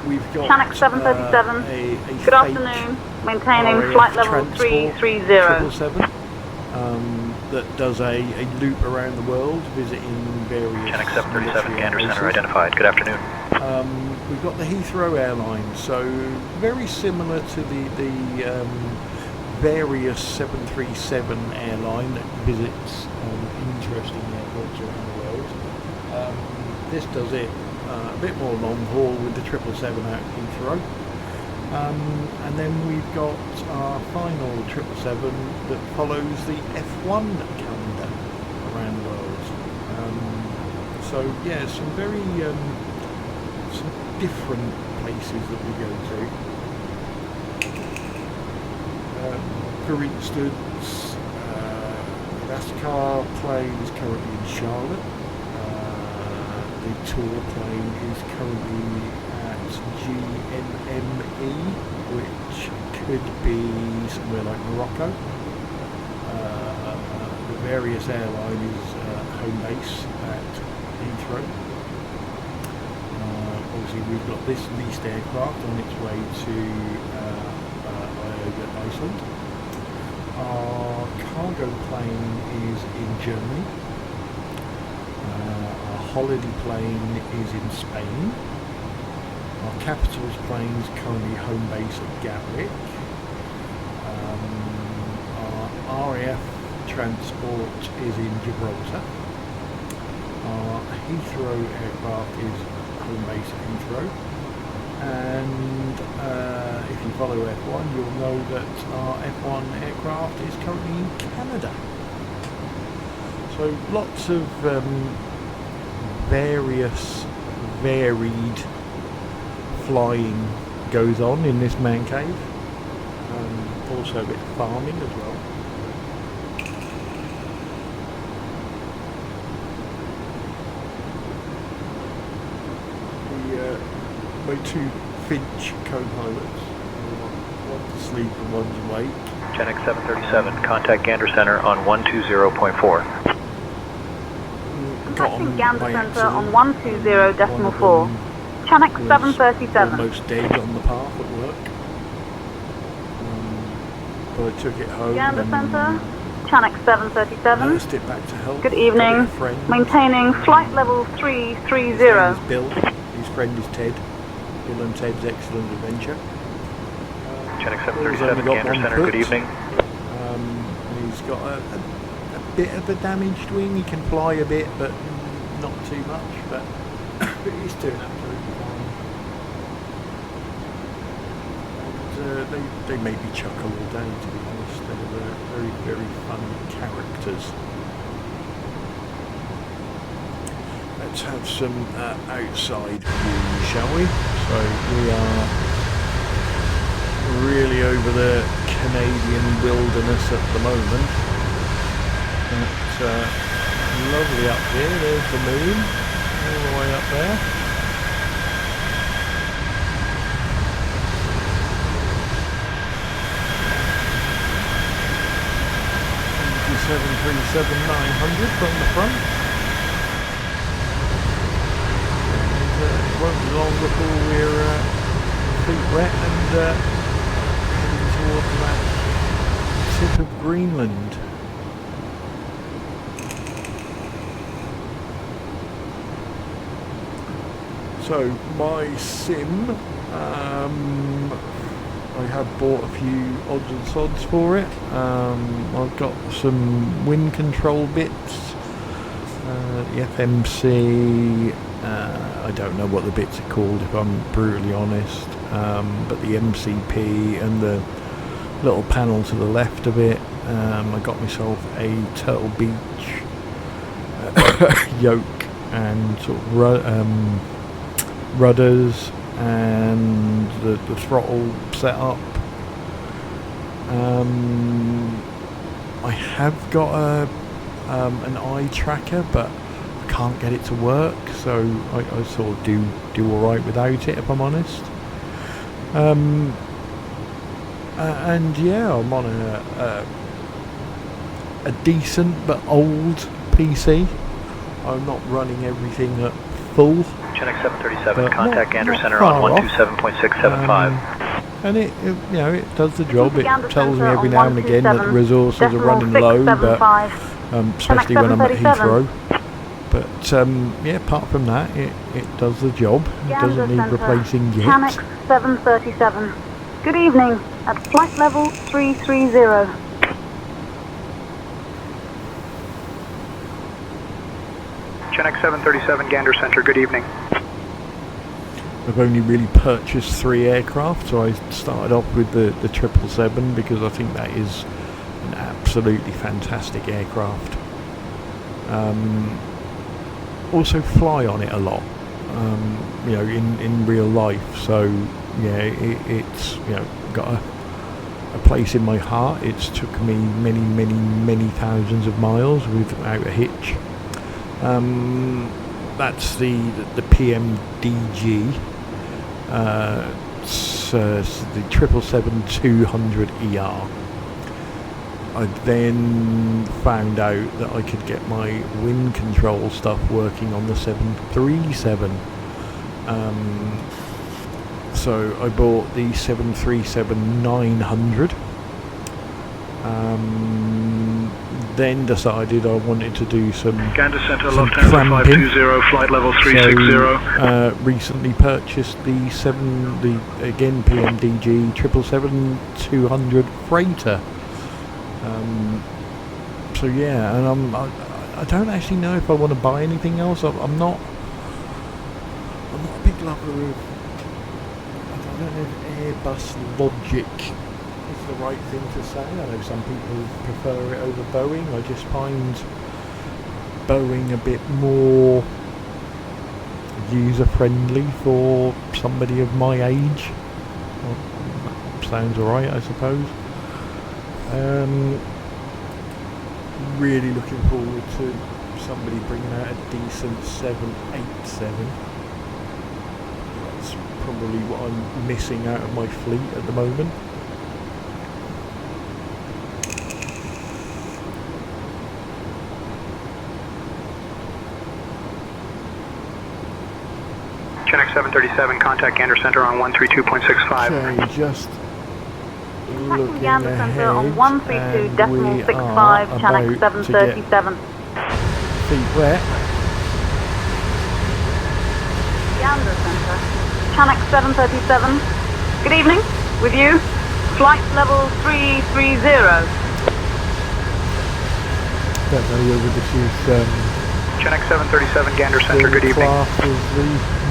We've got Channel 737. Good afternoon. Maintaining flight level 330. That does a loop around the world, visiting various. Channel 737, Gander Center identified. Good afternoon. We've got the Heathrow airline, so very similar to the various 737 airline that visits interesting airports around the world. This does it a bit more long haul with the 777 out of Heathrow. And then we've got our final 777 that follows the F1 calendar around the world. So yeah, some very some different places that we go to. For instance, NASCAR plane is currently in Charlotte. The tour plane is currently at GNME, which could be somewhere like Morocco. The various airline is home base at Heathrow. Obviously we've got this leased aircraft on its way to Iceland. Our cargo plane is in Germany. Our holiday plane is in Spain. Our capitals plane is currently home base at Gatwick. Our RAF transport is in Gibraltar. Our Heathrow aircraft is home base at Heathrow. And if you follow F1, you'll know that our F1 aircraft is currently in Canada. So lots of varied flying goes on in this man cave. Also a bit of farming as well. My two Finch co-pilots, one's asleep and one's awake. Gen X 737, contact Gander Center on 120.4. Contacting Gander Center on 120.4. Channel 737. Almost dead on the path at work. But I took it home. Gander Center, Channel 737. Nursed it back to health. Good evening. Maintaining flight level 330. His name is Bill. His friend is Ted. Bill and Ted's Excellent Adventure. Channel 737, Gander Center, good evening. He's got a bit of a damaged wing. He can fly a bit, but not too much. But he's doing absolutely fine. And they made me chuckle all day, to be honest. They were very, very fun characters. Let's have some outside view, shall we? So we are really over the Canadian wilderness at the moment. But lovely up here. There's the moon, all the way up there. The 737-900 from the front. It won't be long before we're feet wet and heading towards that tip of Greenland. So my sim, I have bought a few odds and sods for it. I've got some wind control bits, the FMC, I don't know what the bits are called if I'm brutally honest, but the MCP and the little panel to the left of it. I got myself a Turtle Beach yoke and sort of rudders and the throttle setup. I have got an eye tracker, but I can't get it to work, so I sort of do alright without it, if I'm honest. And yeah, I'm on a decent but old PC. I'm not running everything at full. Genex 737, contact Gander Center on 127.675. And it does the job. It tells me every now and again that the resources are running low, but especially when I'm at Heathrow. But yeah, apart from that, it does the job. It doesn't need replacing yet. Genex 737. Good evening, at flight level 330. Genex 737, Gander Center, good evening. I've only really purchased 3 aircraft, so I started off with the 777 because I think that is an absolutely fantastic aircraft. Also fly on it a lot, in real life, so yeah, it's got a place in my heart. It's took me many thousands of miles without a hitch. That's the PMDG, the 777-200ER. I then found out that I could get my wind control stuff working on the 737. So I bought the 737-900. Then decided I wanted to do some Gander Center, some Lufthansa cramping. 520, flight level 360. So, recently purchased the again PMDG 777-200 freighter. So yeah, and I don't actually know if I want to buy anything else. I'm not a big lover of. I don't know if Airbus Logic is the right thing to say. I know some people prefer it over Boeing. I just find Boeing a bit more user friendly for somebody of my age. Well, that sounds alright, I suppose. Really looking forward to somebody bringing out a decent 787. That's probably what I'm missing out of my fleet at the moment. Genex 737, contact Gander Center on 132.65. Okay, just looking Gander Center on ahead, 132.65, Genex 737. Feet wet. Gander Center, Genex 737. Good evening, with you, flight level 330. Don't know whether this is Genex 737, Gander Center, good evening. class as the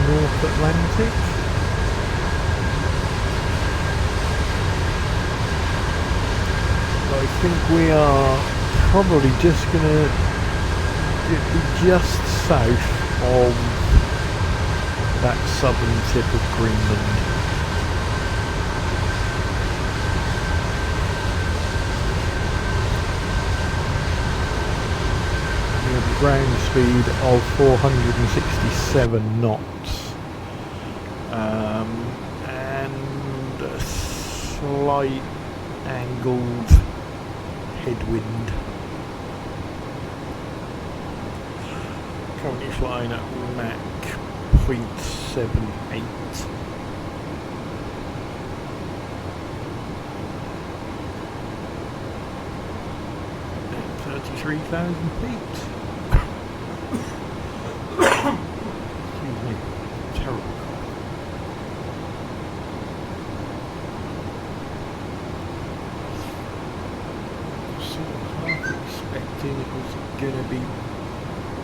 North Atlantic. I think we are probably just gonna be just south of that southern tip of Greenland. We have a ground speed of 467 knots, and a slight angled headwind. Currently flying at Mach 0.78. 3,000 feet. Excuse me. Terrible. Sort of half expecting it was going to be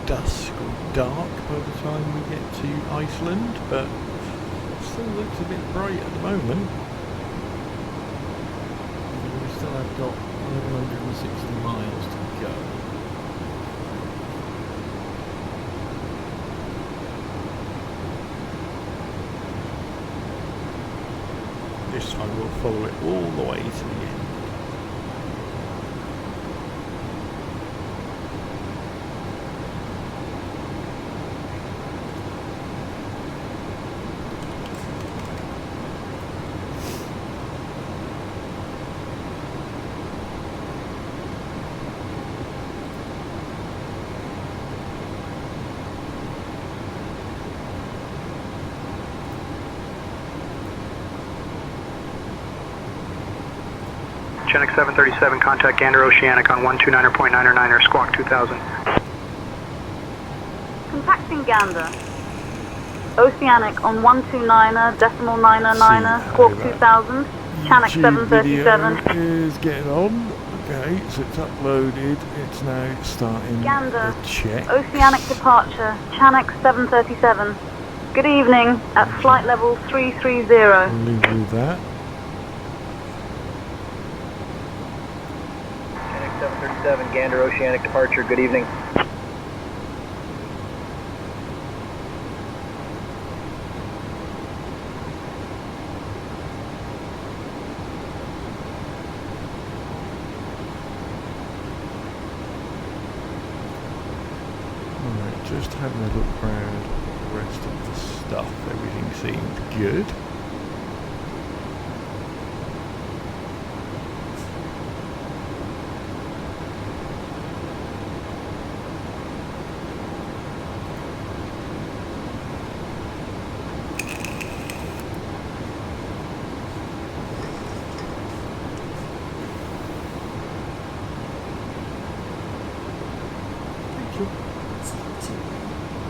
dusk or dark by the time we get to Iceland, but it still looks a bit bright at the moment. We still have got 1,160 miles to go. This time we'll follow it all the way to the end. Genex 737, contact Gander Oceanic on 129.999, squawk 2000. Contacting Gander. Oceanic on 129.999, squawk 2000. Channel 737. Is getting on. Okay, so it's uploaded. It's now starting Gander. the check. Oceanic departure, Channel 737. Good evening at flight level 330. I'll leave with that. 737, Gander Oceanic departure, good evening. Alright, just having a look around the rest of the stuff. Everything seemed good.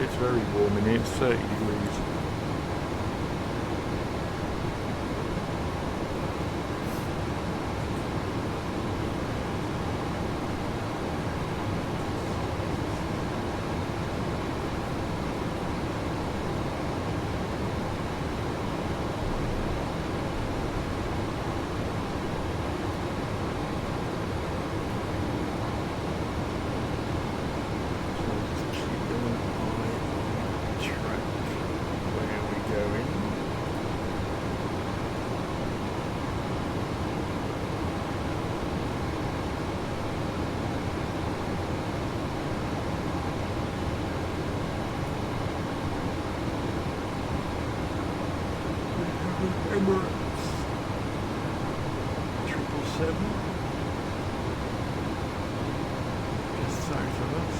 It's very warm in here, it's 30 degrees. Emirates 777 just south of us.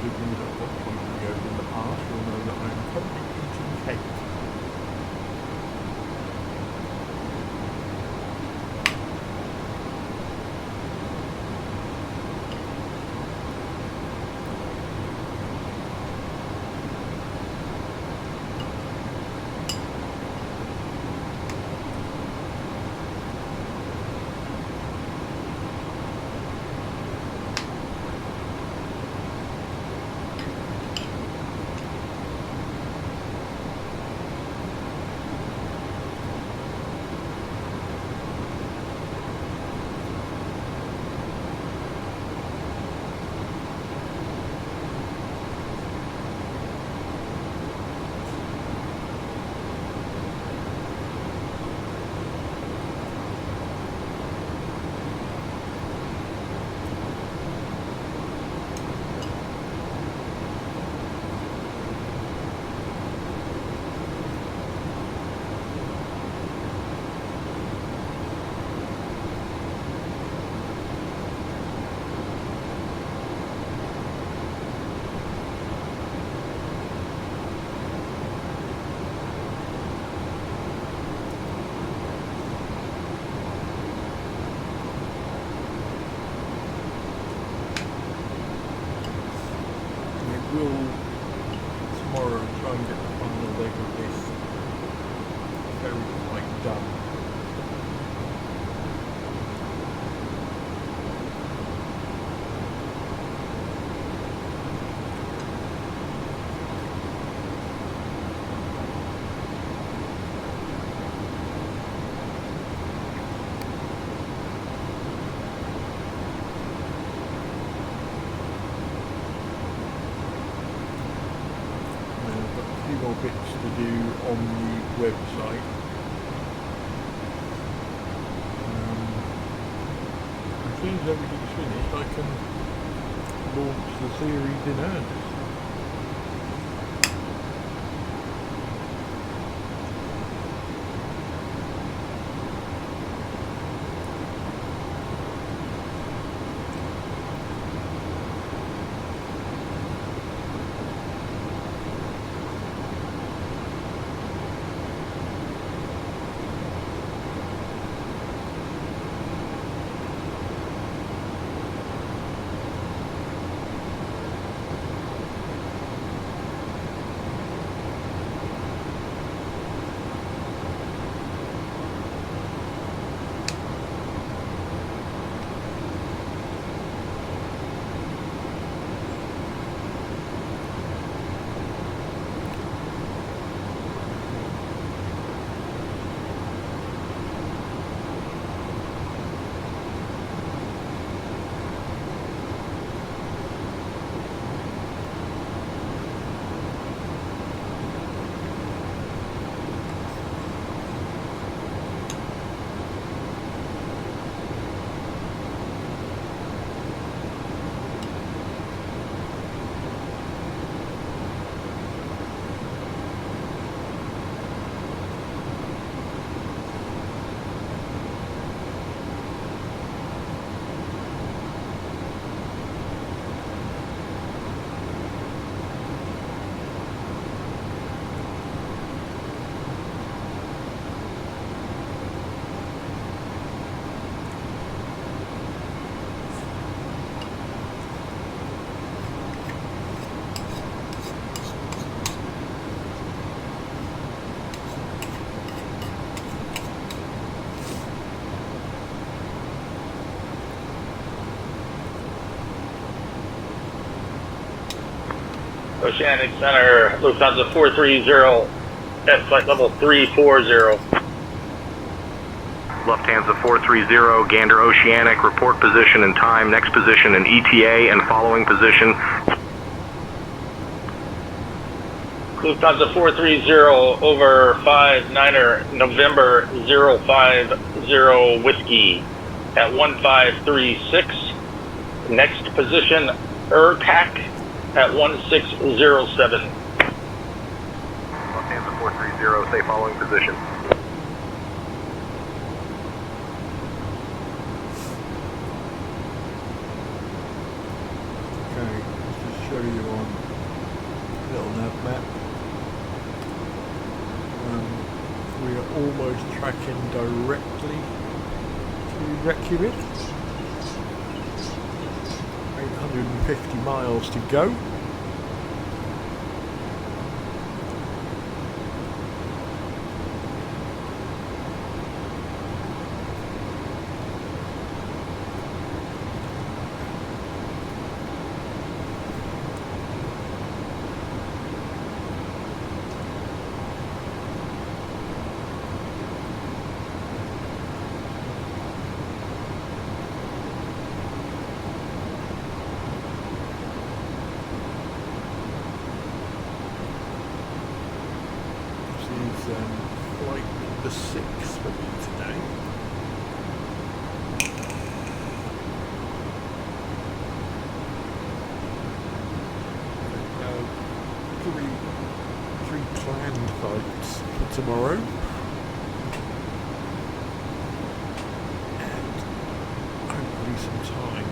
of you that have watched my videos in the past will know that I'm currently eating cake. Will tomorrow try and get the final leg of this very quite done. More bits to do on the website. As soon as everything's finished, I can launch the series in earnest. Oceanic Center, Lufthansa 430 at flight level 340. Lufthansa 430, Gander Oceanic, report position and time, next position and ETA and following position. Lufthansa 430 over 59er, November 050 Whiskey at 1536. Next position, ERTAC at 1607. Lufthansa 430, say following position. Okay, let's just show you on little nav map. We are almost tracking directly to Reykjavik. 850 miles to go. Flight number 6 for me today. Three planned flights for tomorrow, and hopefully some time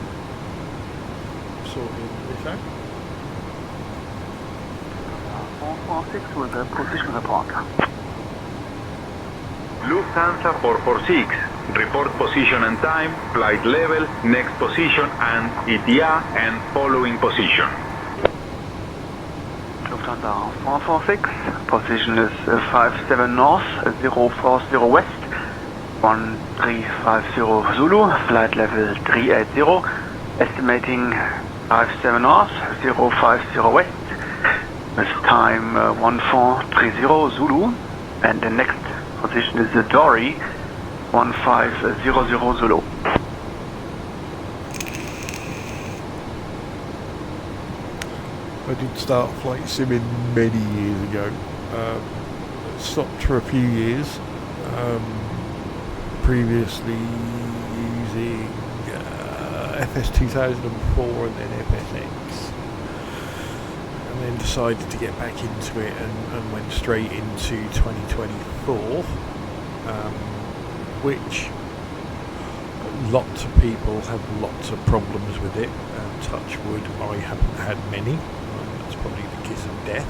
sorting this out. 446 with a position report. Lufthansa 446. Report position and time, flight level, next position and ETA and following position. Lufthansa 446. Position is 57 north, 040 west, 1350 Zulu, flight level 380, estimating 57 north, 050 west, with time 1430 Zulu, and the next position is the Dory 1500 Zulu. I did start flight simming many years ago. Stopped for a few years. Previously using FS 2004 and then FSX. And then decided to get back into it and went straight into 2024. Which lots of people have lots of problems with it. Touch wood, I haven't had many. That's probably the kiss of death.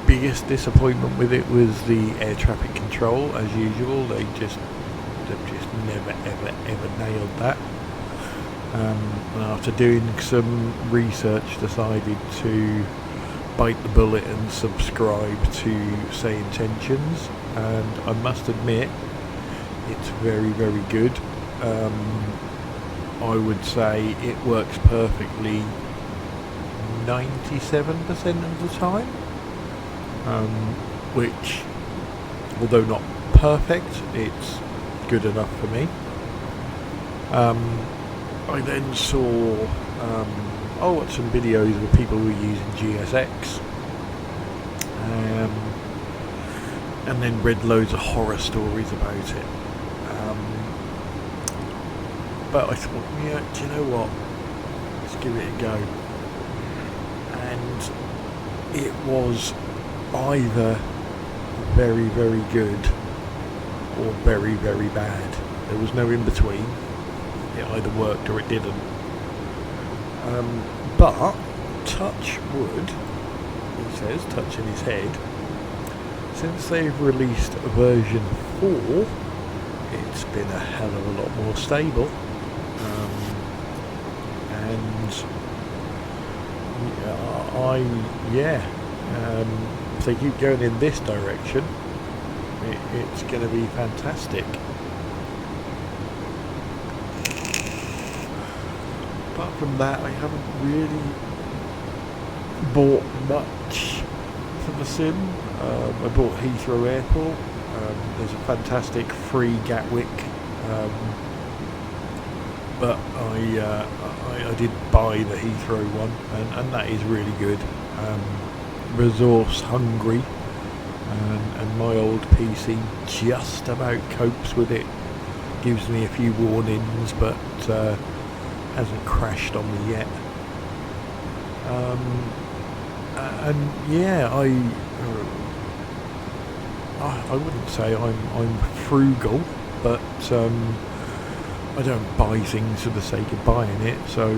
Biggest disappointment with it was the air traffic control. As usual, they've just never ever nailed that. And after doing some research, decided to bite the bullet and subscribe to Say Intentions, and I must admit it's very, very good. I would say it works perfectly 97% of the time, which, although not perfect, it's good enough for me. I then saw I watched some videos of people who were using GSX, and then read loads of horror stories about it. But I thought, yeah, do you know what? Let's give it a go. And it was either very, very good or very, very bad. There was no in between. It either worked or it didn't. But touch wood, he says, touching his head, since they've released version 4, it's been a hell of a lot more stable. And if they keep going in this direction, it's going to be fantastic. Apart from that, I haven't really bought much for the sim. I bought Heathrow Airport. There's a fantastic free Gatwick, but I did buy the Heathrow one, and that is really good. Resource hungry, and my old PC just about copes with it. Gives me a few warnings, but hasn't crashed on me yet. And yeah, I wouldn't say I'm frugal, but I don't buy things for the sake of buying it, so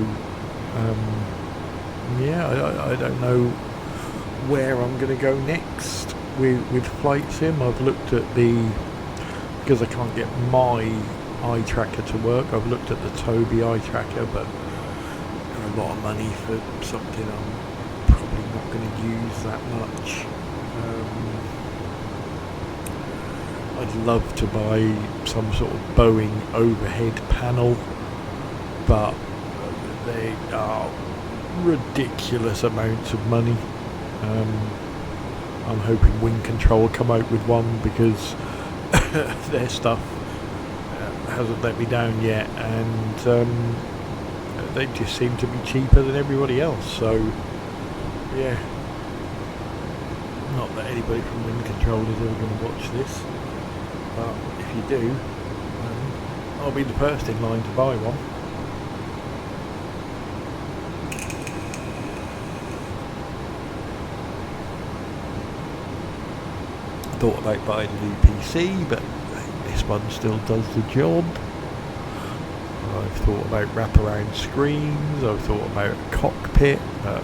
yeah, I don't know where I'm going to go next with Flight Sim. I've looked at because I can't get my eye tracker to work, I've looked at the Tobii eye tracker, but they're a lot of money for something I'm probably not going to use that much. I'd love to buy some sort of Boeing overhead panel, but they are ridiculous amounts of money. I'm hoping Wing Control will come out with one, because their stuff hasn't let me down yet, and they just seem to be cheaper than everybody else, so yeah. Not that anybody from Wing Control is ever going to watch this, but if you do, I'll be the first in line to buy one. Thought about buying a new PC, but this one still does the job. I've thought about wraparound screens, I've thought about a cockpit, but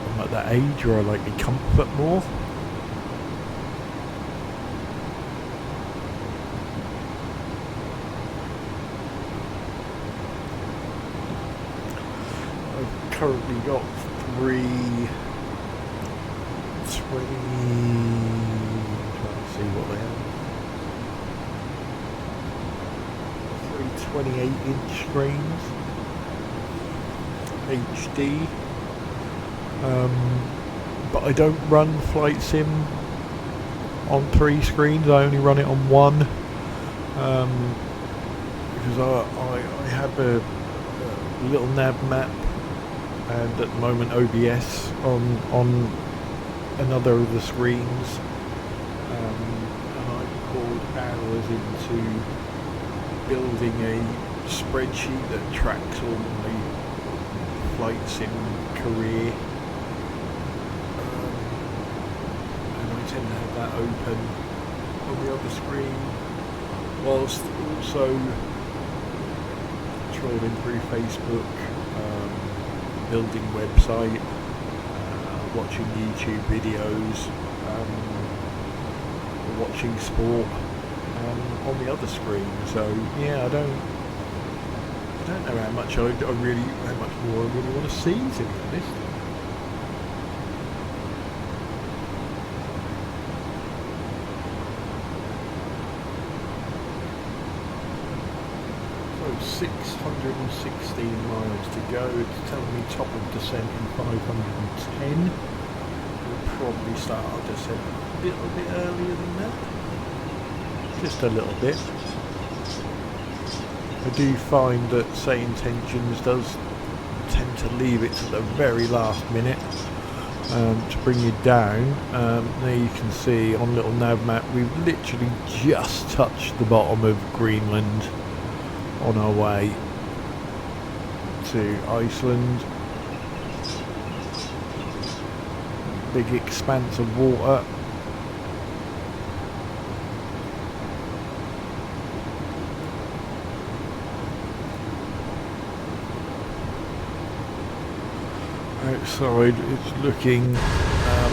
I'm at that age where I like the comfort more. I've currently got 320, trying to see what they are. 3 28-inch screens, HD. But I don't run Flight Sim on 3 screens, I only run it on 1, because I have a little nav map, and at the moment OBS on another of the screens, and I've poured hours into building a spreadsheet that tracks all my Flight Sim career. To have that open on the other screen, whilst also trolling through Facebook, building website, watching YouTube videos, watching sport on the other screen. So yeah, I don't know how much more I really want to see, to be honest. So 616 miles to go. It's telling me top of descent in 510. We'll probably start our descent a little bit earlier than that. Just a little bit. I do find that Say Intentions does tend to leave it to the very last minute to bring you down. There you can see on little nav map we've literally just touched the bottom of Greenland on our way to Iceland. Big expanse of water. Outside it's looking how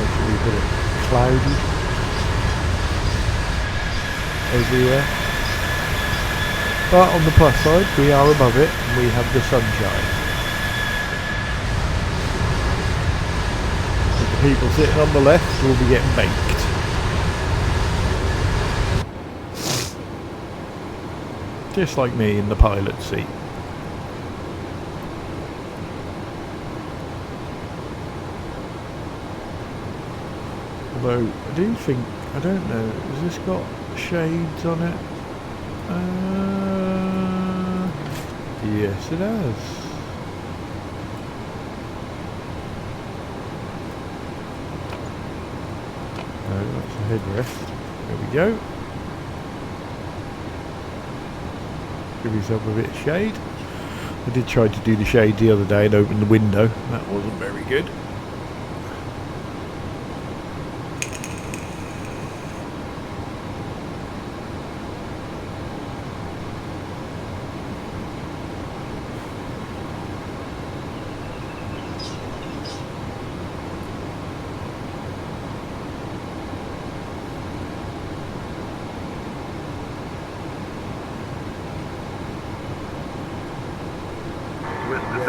should we put it, cloudy everywhere, but on the plus side we are above it and we have the sunshine. The people sitting on the left will be getting baked. Just like me in the pilot seat. Although, I do think, I don't know, has this got shades on it? Yes it has. No, that's a headrest. There we go. Give yourself a bit of shade. I did try to do the shade the other day and open the window. That wasn't very good.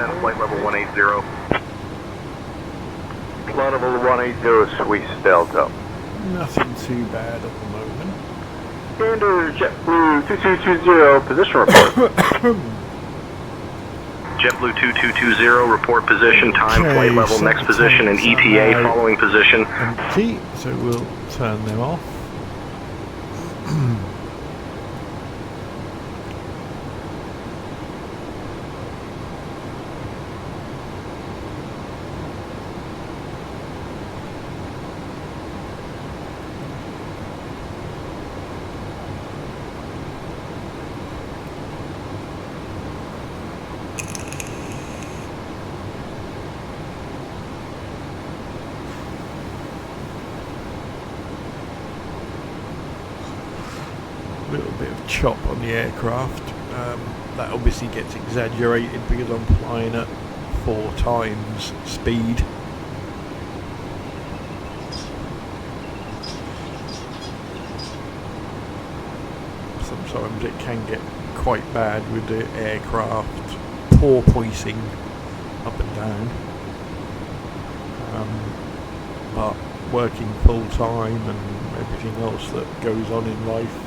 descend flight level 180. Flight level 180, Swiss Delta. Nothing too bad at the moment. Standard JetBlue 2220, position report. JetBlue 2220, report position, time, Okay, flight level, so next the position, and tanks are ETA, now following position. empty, so we'll turn them off. Little bit of chop on the aircraft. That obviously gets exaggerated because I'm flying at 4 times speed. Sometimes it can get quite bad with the aircraft porpoising up and down. But working full time and everything else that goes on in life,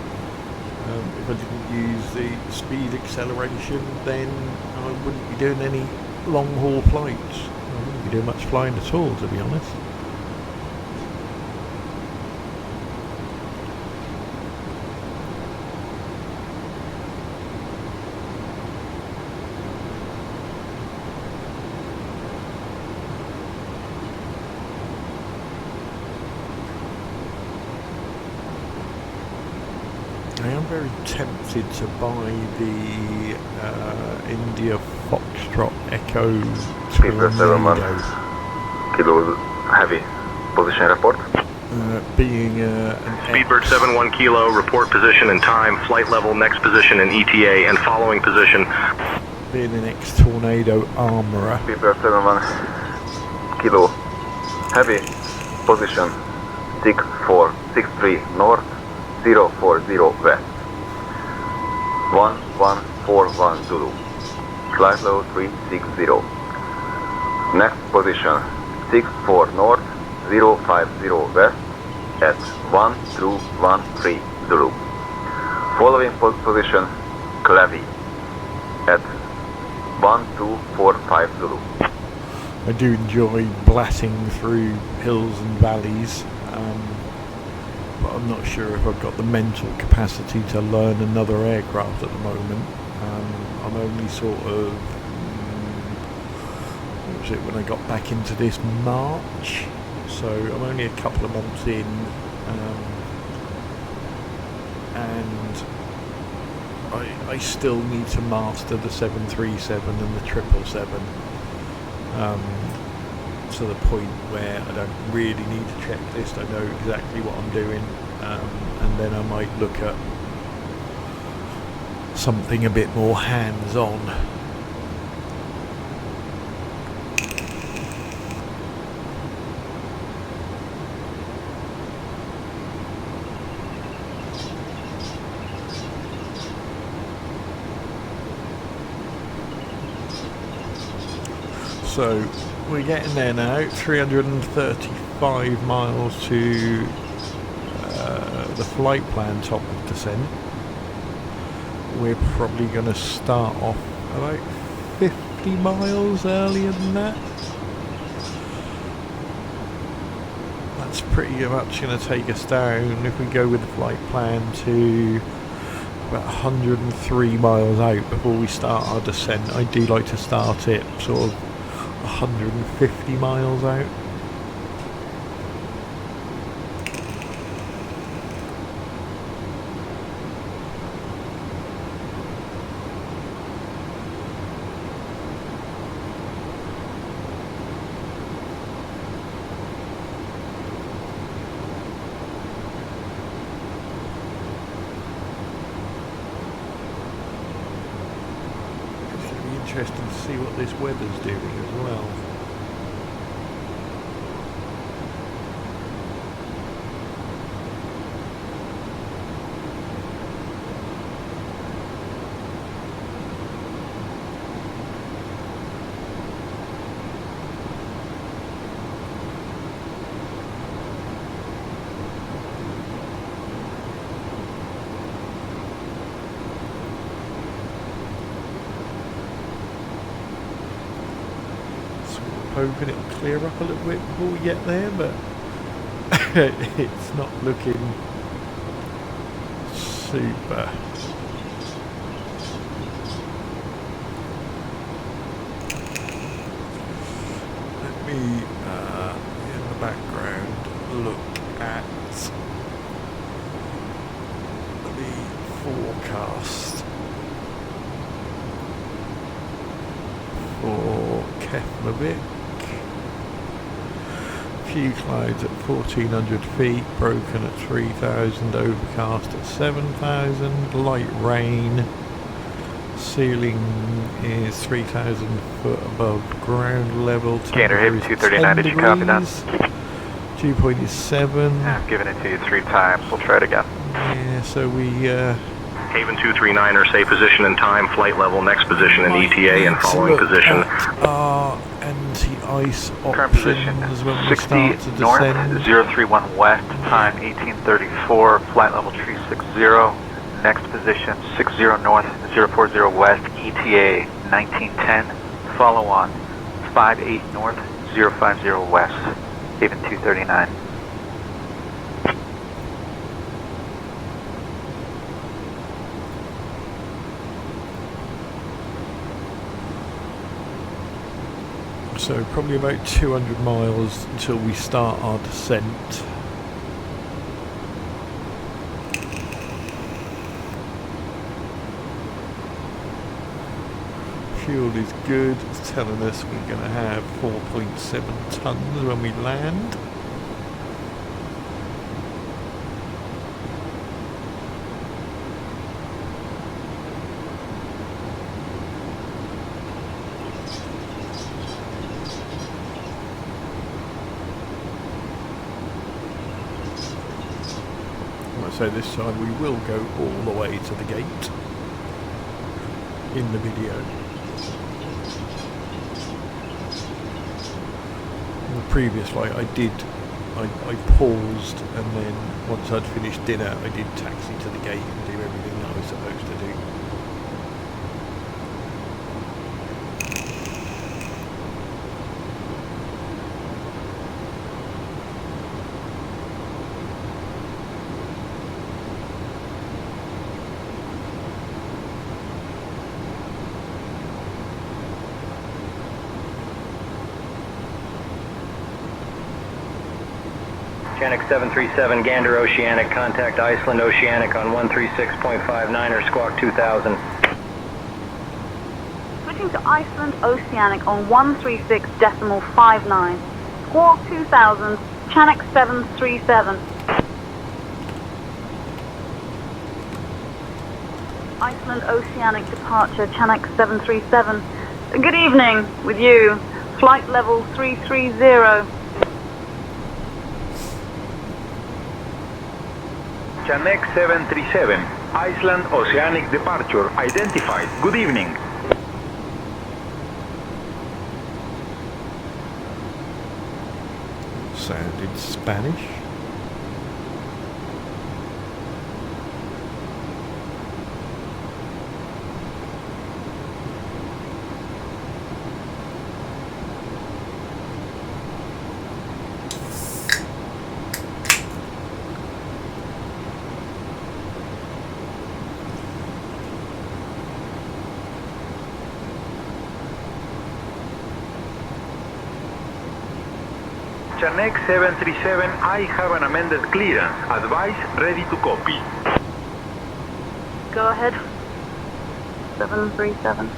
if I didn't use the speed acceleration, then I wouldn't be doing any long haul flights. I wouldn't be doing much flying at all, to be honest. I am very tempted to buy the India Foxtrot Echo Tornado. Kilo heavy, position report. Being an Speedbird 71 Kilo, report position and time, flight level, next position, and ETA, and following position. Being an ex-Tornado armourer. Speedbird 71 Kilo, heavy, position 6463 north, 040 west, 1141 Zulu, flight level 360. Next position 64 north, 050 west at 1213 Zulu. Following position Clavi at 1245 Zulu. I do enjoy blatting through hills and valleys. But I'm not sure if I've got the mental capacity to learn another aircraft at the moment. I'm only sort of, what was it, when I got back into this March, so I'm only a couple of months in, and I still need to master the 737 and the 777. To the point where I don't really need a checklist. I know exactly what I'm doing, and then I might look at something a bit more hands-on. So we're getting there now, 335 miles to the flight plan top of descent. We're probably going to start off about 50 miles earlier than that. That's pretty much going to take us down, if we go with the flight plan, to about 103 miles out before we start our descent. I do like to start it sort of 150 miles out. Interesting to see what this weather's doing as well. hoping it'll clear up a little bit before we get there, but it's not looking super. Let me, in the background, look at the forecast for Keflavik. Few clouds at 1400 feet, broken at 3000, overcast at 7000, light rain. Ceiling is 3000 foot above ground level. Gander Haven 239, did you copy that? Dew point is 7. I've given it to you 3 times, we'll try it again. Yeah, so we Haven 239 or say position and time, flight level, next position in ETA and following position. Our anti-ice Current position options when we 60 start to north, descend. 031 west, time 1834, flight level 360. Next position 60 north, 040 west, ETA 1910. Follow on 58 north, 050 west, Haven 239. So probably about 200 miles until we start our descent. Fuel is good, it's telling us we're going to have 4.7 tons when we land. So this time we will go all the way to the gate in the video. In the previous flight I paused, and then once I'd finished dinner I did taxi to the gate and do everything that I was supposed to do. Oceanic 737, Gander Oceanic, contact Iceland Oceanic on 136.59 or squawk 2000. Switching to Iceland Oceanic on 136.59. Squawk 2000, Chanek 737. Iceland Oceanic departure, Chanek 737. Good evening, with you. Flight level 330. Chanek 737, Iceland Oceanic departure identified. Good evening. Sounded Spanish. Chanek 737, I have an amended clearance. Advice ready to copy. Go ahead. 737.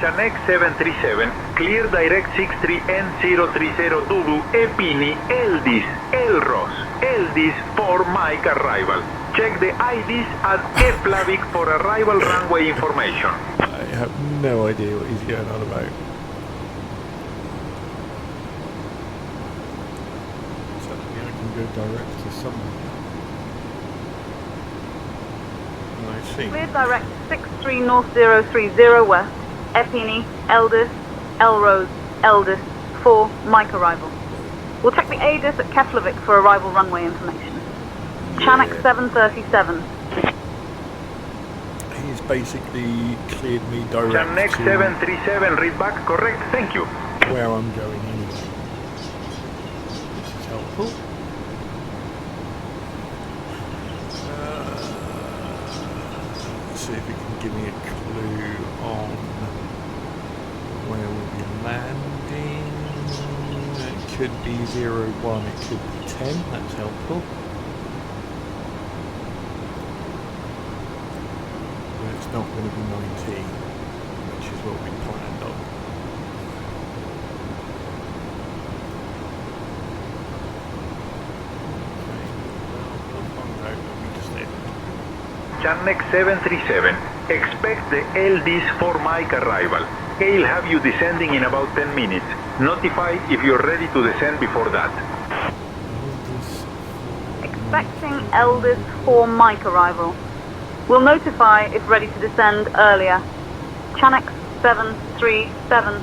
Chanek 737, clear direct 63N030 Dulu, Epini, Eldis, Elros, Eldis for Mike arrival. Check the IDs at Keflavik for arrival runway information. I have no idea what he's going on about. Suddenly I can go direct to somewhere. I see. Clear direct 63 North 030 West, Epini, Eldis, Elrose, Eldis, for Mike arrival. We'll check the ADIS at Keflavik for arrival runway information. Chanek 737. He He's basically cleared me direct Channel to 737, read back, correct, thank you. where I'm going anyway. This is helpful. Let's see if it can give me a clue on where we'll be landing. It could be 01, it could be 10, that's helpful. But it's not going to be 19, which is what we planned on. Okay, well, I'll find out when we just end. Channel 737, expect the LDs for Mike arrival. He'll have you descending in about 10 minutes. Notify if you're ready to descend before that. Expecting Eldis for Mike arrival. We'll notify if ready to descend earlier. Channel 737.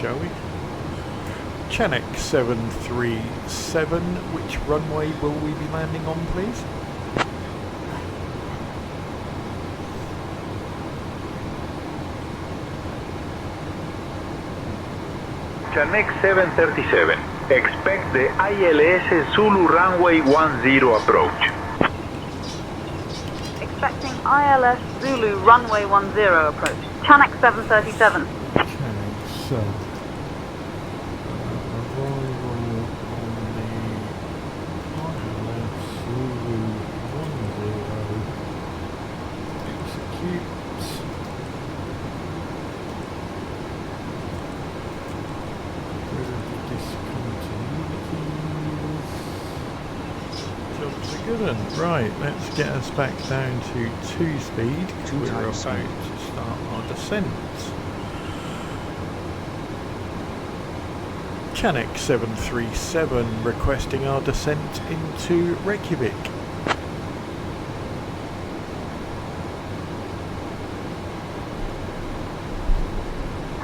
Shall we? Channel 737, which runway will we be landing on, please? Channel 737, expect the ILS Zulu runway 10 approach. Expecting ILS Zulu runway 10 approach. Channel 737. So, right, let's get us back down to 2 speed. We're about to start our descent. Channel 737 requesting our descent into Reykjavik.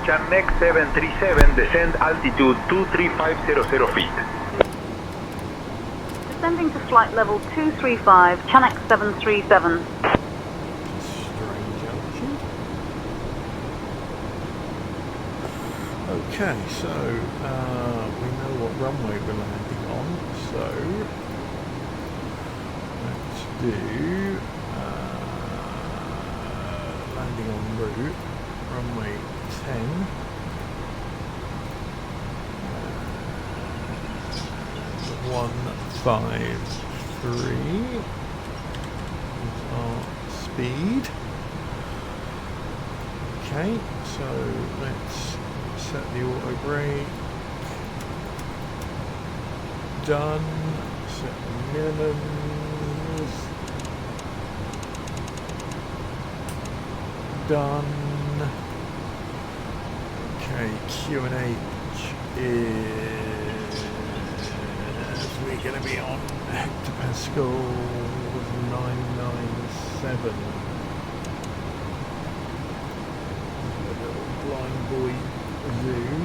Channel 737, descend altitude 23500 feet. Descending to flight level 235, Channel 737. Strange altitude. Okay, so we know what runway we're landing on, so let's do landing en route, runway 10. 153 is our speed. Okay, so let's set the auto brake. Done. Set the minimums. Done. Okay, Q&H is we're going to be on hectopascal 997. Blind boy zoom.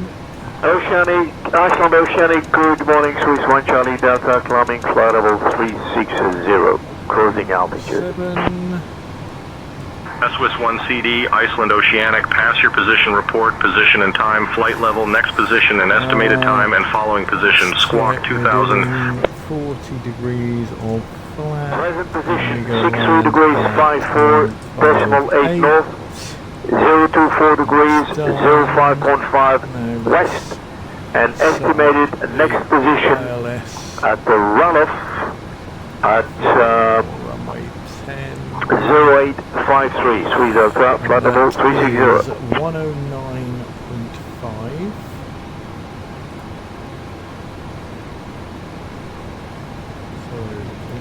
Oceanic, Iceland Oceanic, good morning, Swiss 1 Charlie Delta, climbing flight level 360, cruising altitude. 7. Swiss 1 CD, Iceland Oceanic, pass your position report, position and time, flight level, next position and estimated time, and following position, squawk 2000. 40 degrees of flat. Present position, 63 degrees 54, decimal 8 north, 024 degrees, 05.5 west, and estimated next position at the runoff at runway 10. 0853, Swiss Delta, flight level 360. 109.5. So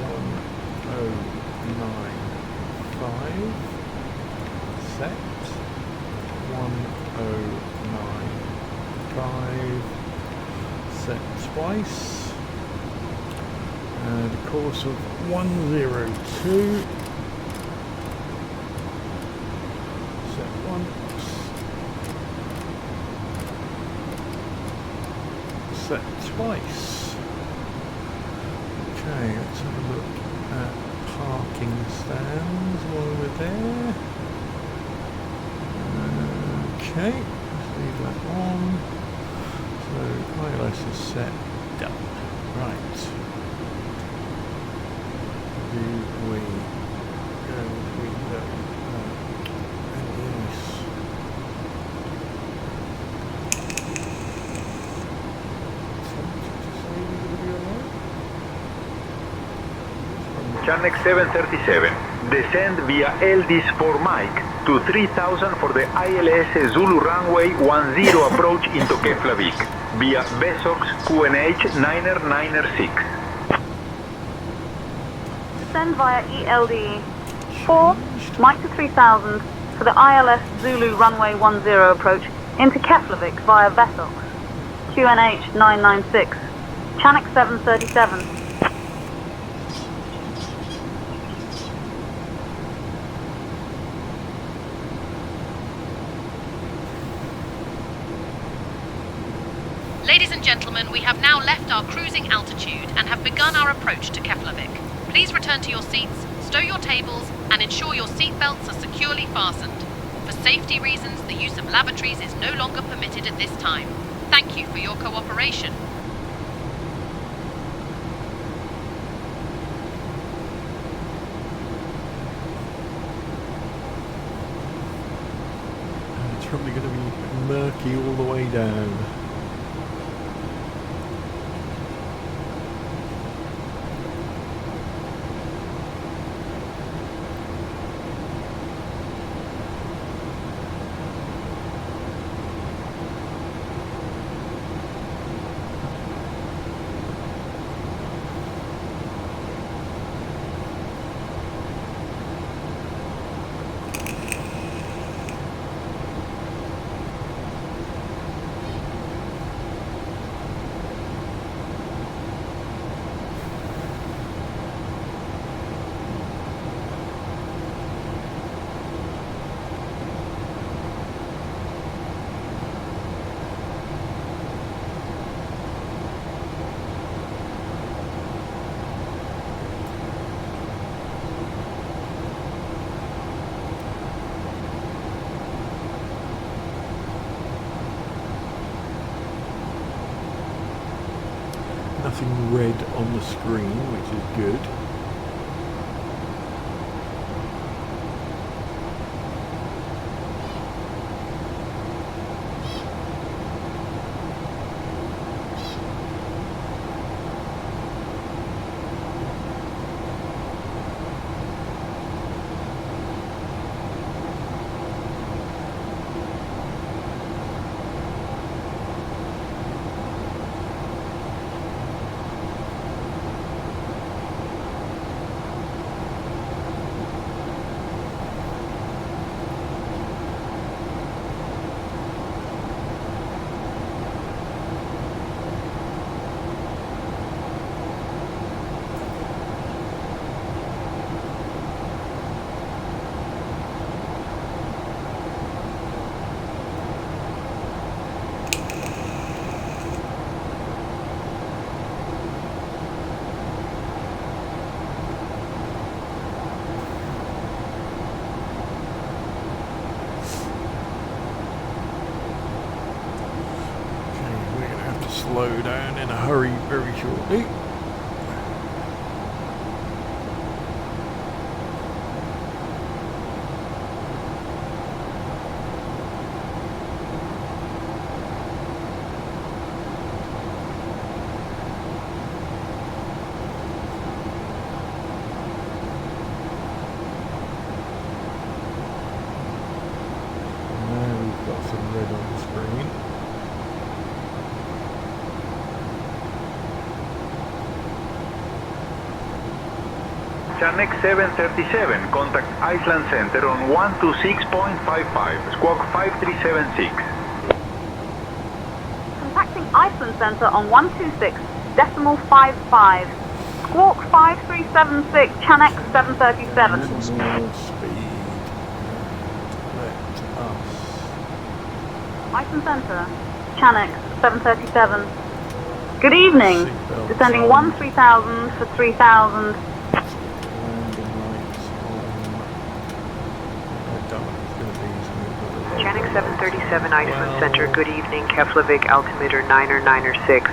1095. Set. 1095. Set twice. And a course of 102. Set once. Set twice. Okay, let's have a look at parking stands while we're there. Okay, let's leave that on. So ILS is set, done. Right. Do we go window? Yes. Channel 737, descend via Eldis for Mike to 3000 for the ILS Zulu runway 10 approach into Keflavik via Besox QNH 996. Descend via ELD 4, Mike to 3000 for the ILS Zulu runway 10 approach into Keflavik via Vesox QNH 996. Channel 737. Ladies and gentlemen, we have now left our cruising altitude and have begun our approach to Keflavik. Please return to your seats, stow your tables, and ensure your seat belts are securely fastened. For safety reasons, the use of lavatories is no longer permitted at this time. Thank you for your cooperation. It's probably going to be murky all the way down. Nothing red on the screen, which is good. Slow down in a hurry very shortly. Channel 737, contact Iceland Center on 126.55, squawk 5376. Contacting Iceland Center on 126.55. Squawk 5376, Channel 737. More speed. Let us. Iceland Center, Channel 737. Good evening. Seatbelt Descending on. 3000 for 3000. Landing lights on. I don't know if it's going to be something. Channel 737 Iceland Center, good evening. Keflavik altimeter 9er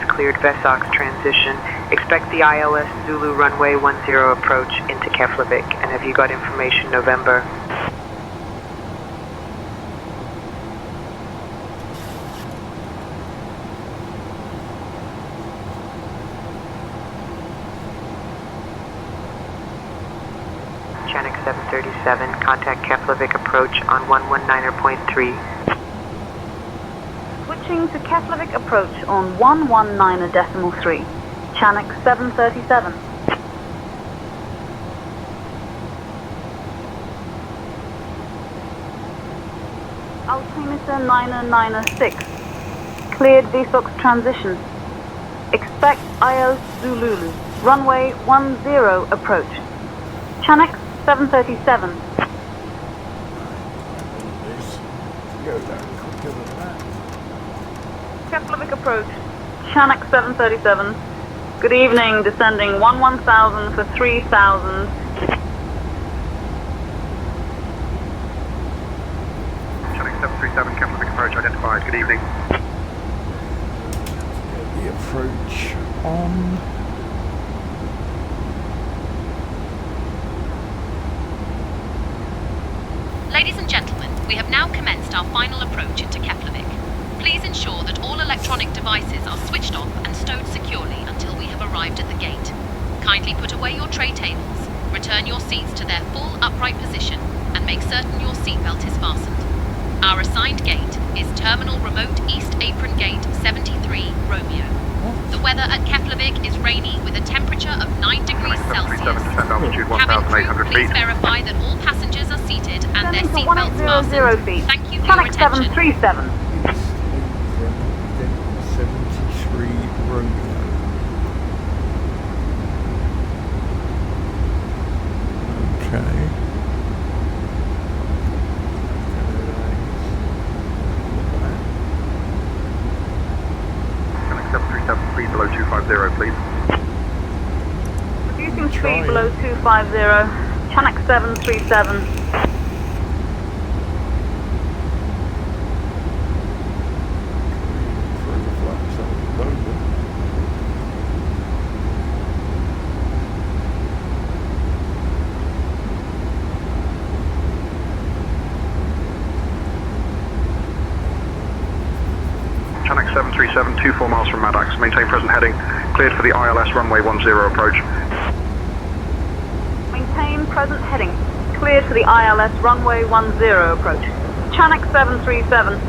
cleared Vesox transition. Expect the ILS Zulu runway 10 approach into Keflavik. And have you got information November? Channel 737, contact Keflavik approach on 119.3. Switching to Keflavik approach on 119.3. Channel 737. Altimeter 9er cleared VSOX transition. Expect IL Zulu, runway 10 approach. Channel 737. Go down quicker than that. Keflavik approach. Channel 737. Good evening, descending 1000 for 3000. Channel 737, Keflavik approach identified. Good evening. Get the approach on. Ladies and gentlemen, we have now commenced our final approach into Keflavik. Please ensure that all electronic devices are switched off and stowed securely until we have arrived at the gate. Kindly put away your tray tables, return your seats to their full upright position, and make certain your seatbelt is fastened. Our assigned gate is Terminal Remote East Apron Gate 73, Romeo. The weather at Keflavik is rainy with a temperature of 9 degrees Celsius. Cabin crew, please verify that all passengers are seated and their seatbelts fastened. Thank you for your attention. 737. 73 Romeo. Okay. Channel 737, speed below 250, please. Reducing speed below 250. Channel 737. Channel 737, 24 miles from Maddox. Maintain present heading. Cleared for the ILS runway 10 approach. Maintain present heading. Cleared for the ILS runway 10 approach. Channel 737.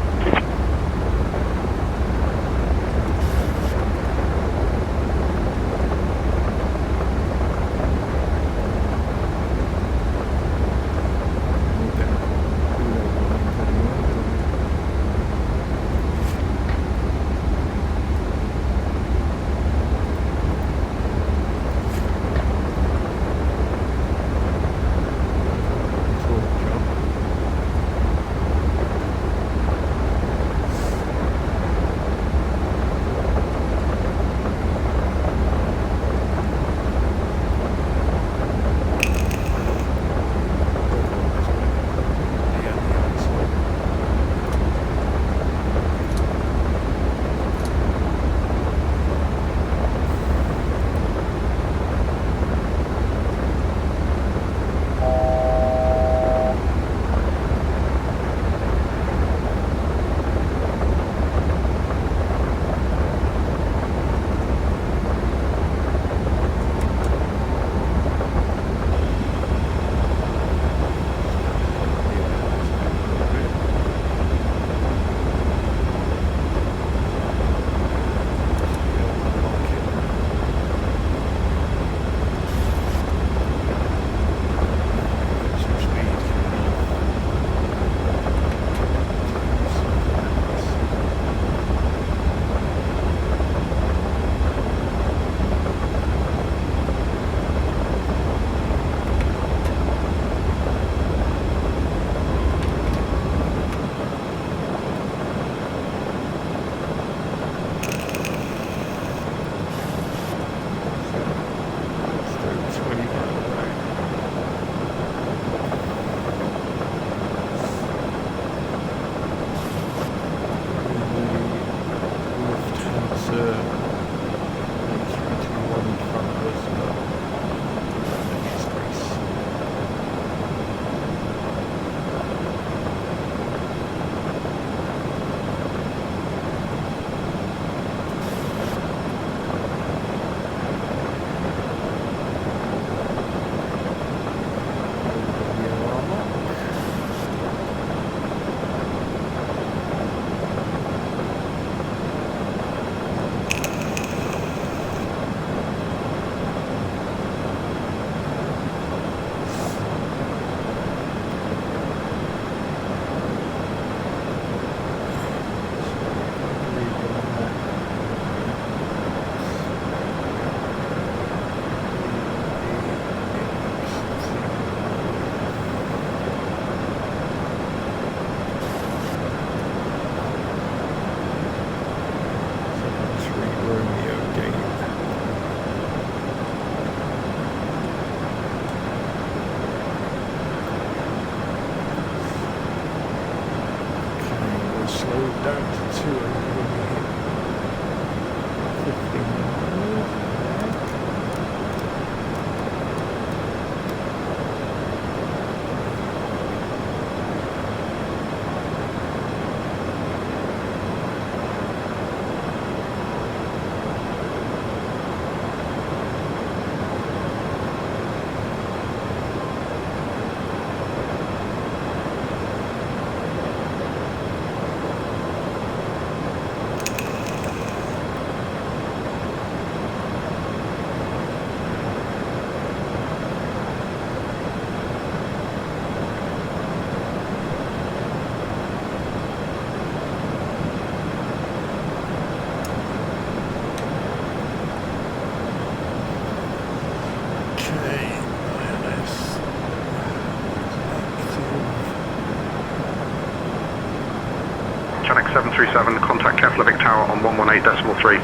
737, contact Keflavik Tower on 118.3.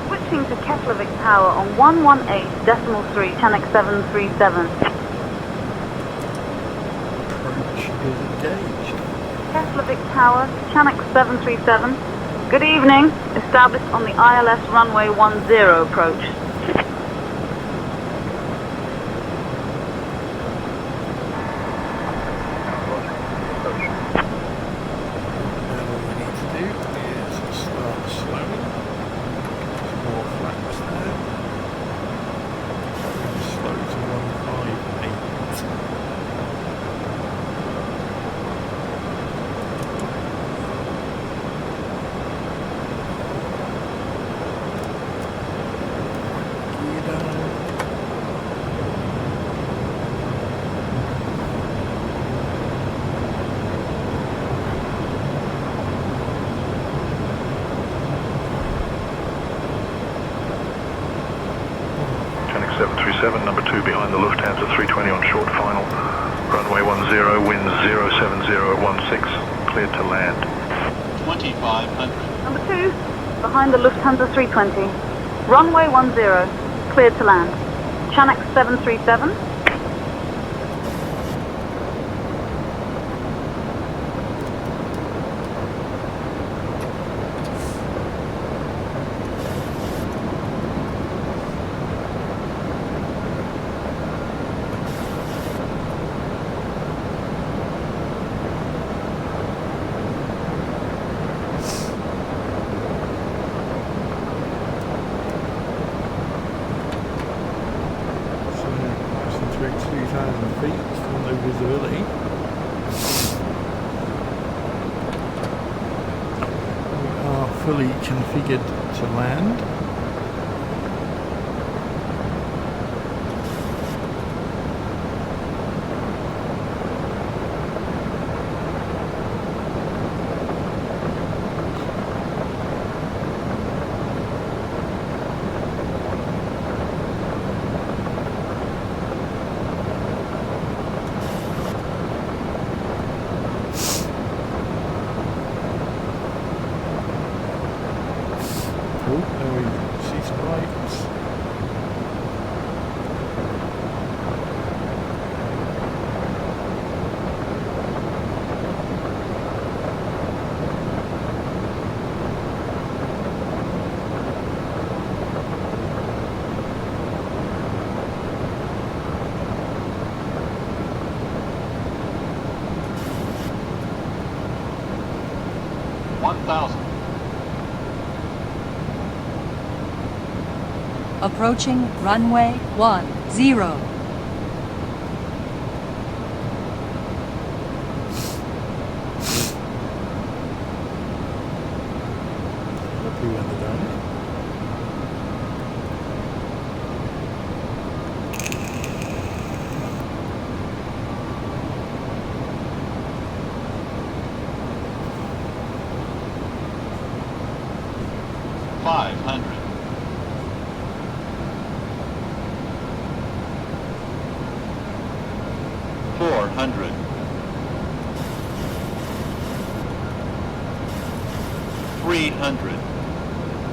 Switching to Keflavik Tower on 118.3, Channel 737. Approach is engaged. Keflavik Tower, Channel 737. Good evening. Established on the ILS runway 10 approach. Number 2 behind the Lufthansa 320 on short final. Runway 10, wind 070 at 16, cleared to land. 2500. Number 2, behind the Lufthansa 320. Runway 10, cleared to land. Channel 737. Fully configured to land. Approaching runway 10.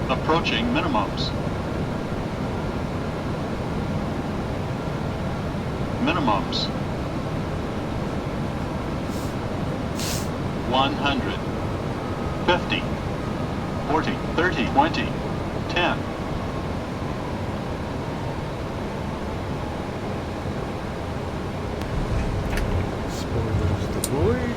Approaching minimums. Minimums. 100. 50. 40. 30. 20. 10. Spoilers deployed.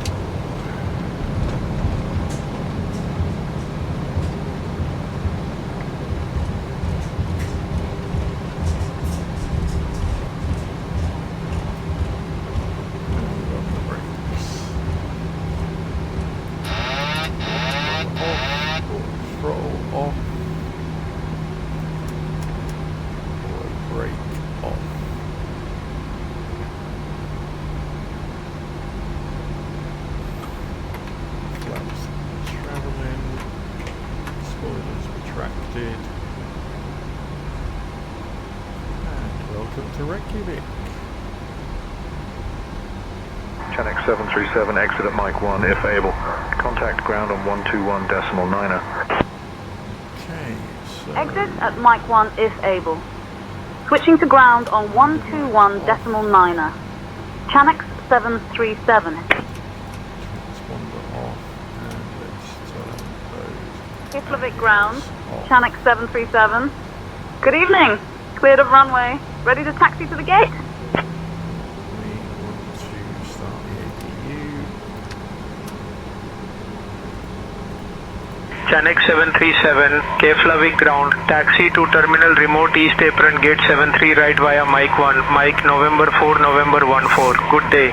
Channel 737, exit at Mike 1 if able. Contact ground on 121.9er. Okay, so Exit at Mike 1 if able. Switching to ground on 121.9er. Chanex 737. transponder off, and let's turn those. Keflavik ground. Chanex 737. Good evening. Cleared of runway. Ready to taxi to the gate. We want to start the APU. Chanex 737, Keflavik ground, taxi to terminal remote east apron gate 73 right via Mike 1, Mike November 4, November 14. Good day.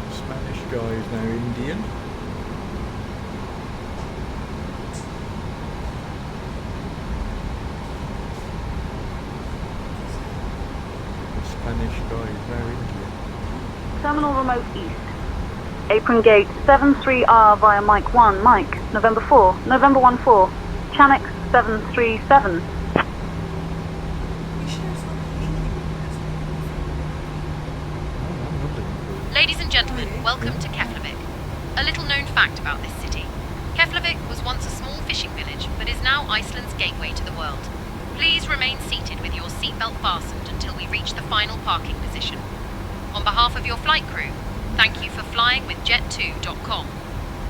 The Spanish guy is now Indian. The Spanish guy is now Indian. Terminal remote east. Apron gate 73R via Mike 1, Mike, November 4, November 14. Chanex 737. Ladies and gentlemen, welcome to Keflavik. A little known fact about this city. Keflavik was once a small fishing village, but is now Iceland's gateway to the world. Please remain seated with your seatbelt fastened until we reach the final parking position. On behalf of your flight crew, thank you for flying with Jet2.com.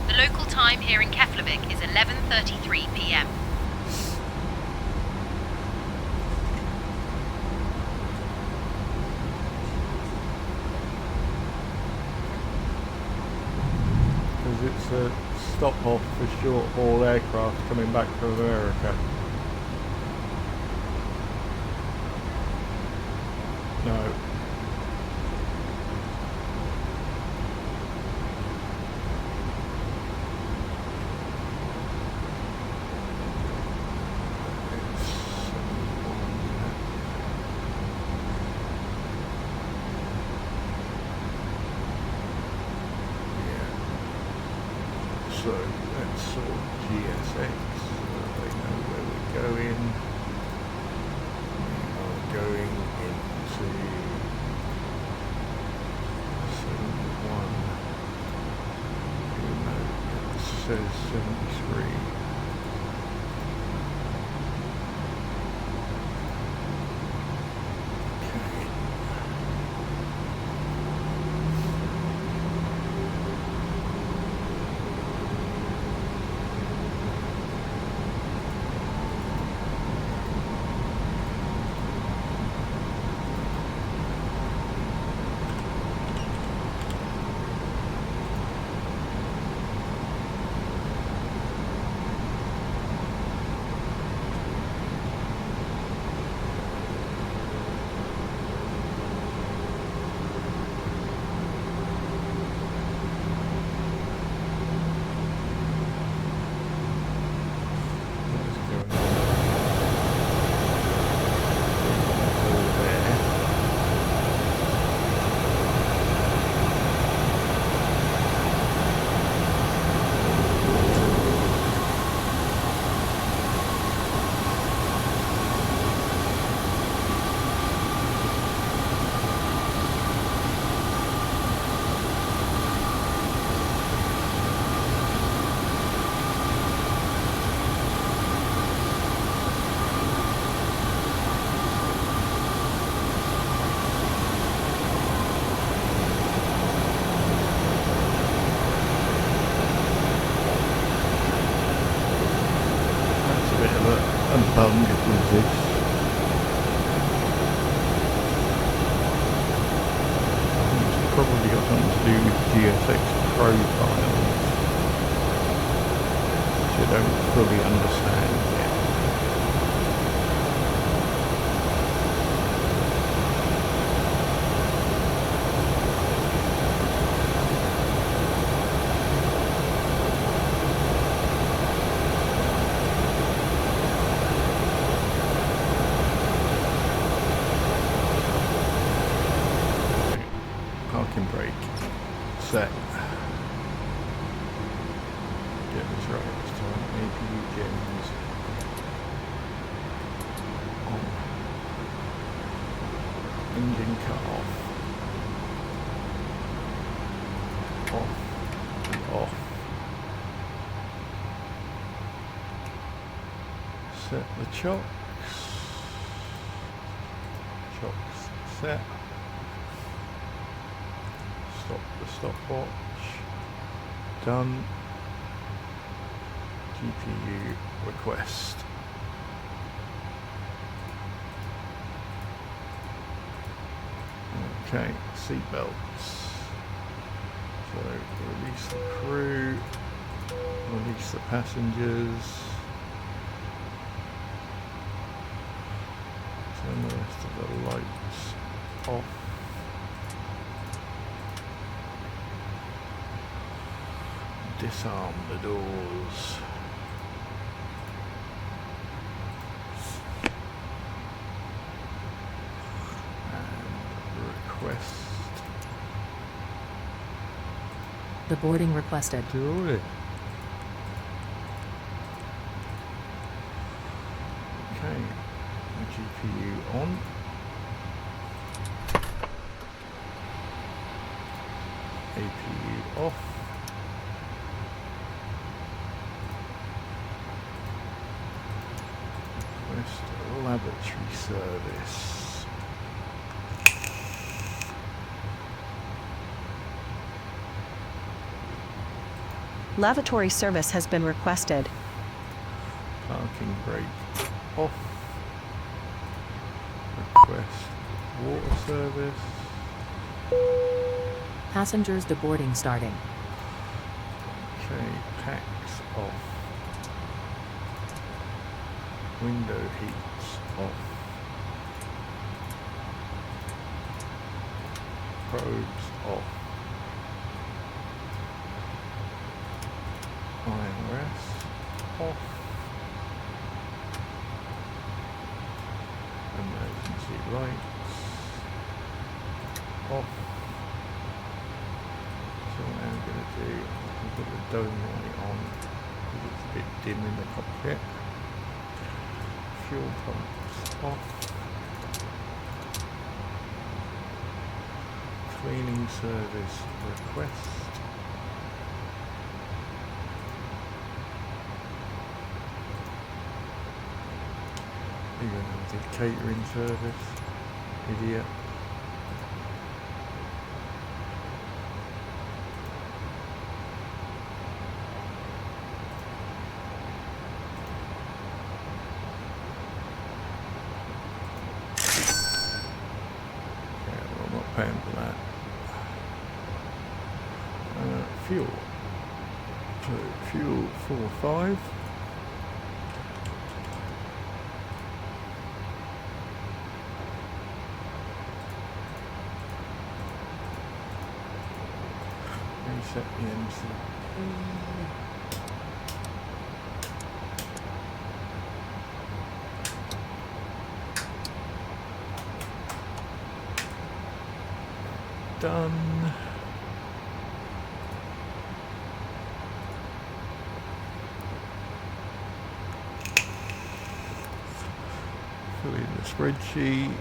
The local time here in Keflavik is 11:33 p.m. Because it's a stop off for short haul aircraft coming back from America. No. So let's sort GSX so they know where we're going. We are going into 71. Even though it says 73. Bung it was this. It's probably got something to do with GSX profiles, which I don't fully understand yet. Parking brake set. Get this right this time. APU gens on. Engine cut off. Set the chocks. Chocks set. Stop the stopwatch. Done. GPU request. Okay, seatbelts. So release the crew, release the passengers, turn the rest of the lights off. Disarm the doors. Request. The boarding requested. Do it. Okay. GPU on. APU off. Request laboratory service. Lavatory service has been requested. Parking brake off. Request water service. Passengers deboarding starting. Okay, packs off. Window heats off. Probes off. Iron rest off. Emergency lights off. So what I'm going to do, I can put the dome light on because it's a bit dim in the cockpit. Fuel pumps off. Cleaning service request. You're going to do catering service, idiot. Yeah, well, I'm not paying for that. Fuel. So, fuel 4.5. Reset the MC. Done. Fill in the spreadsheet.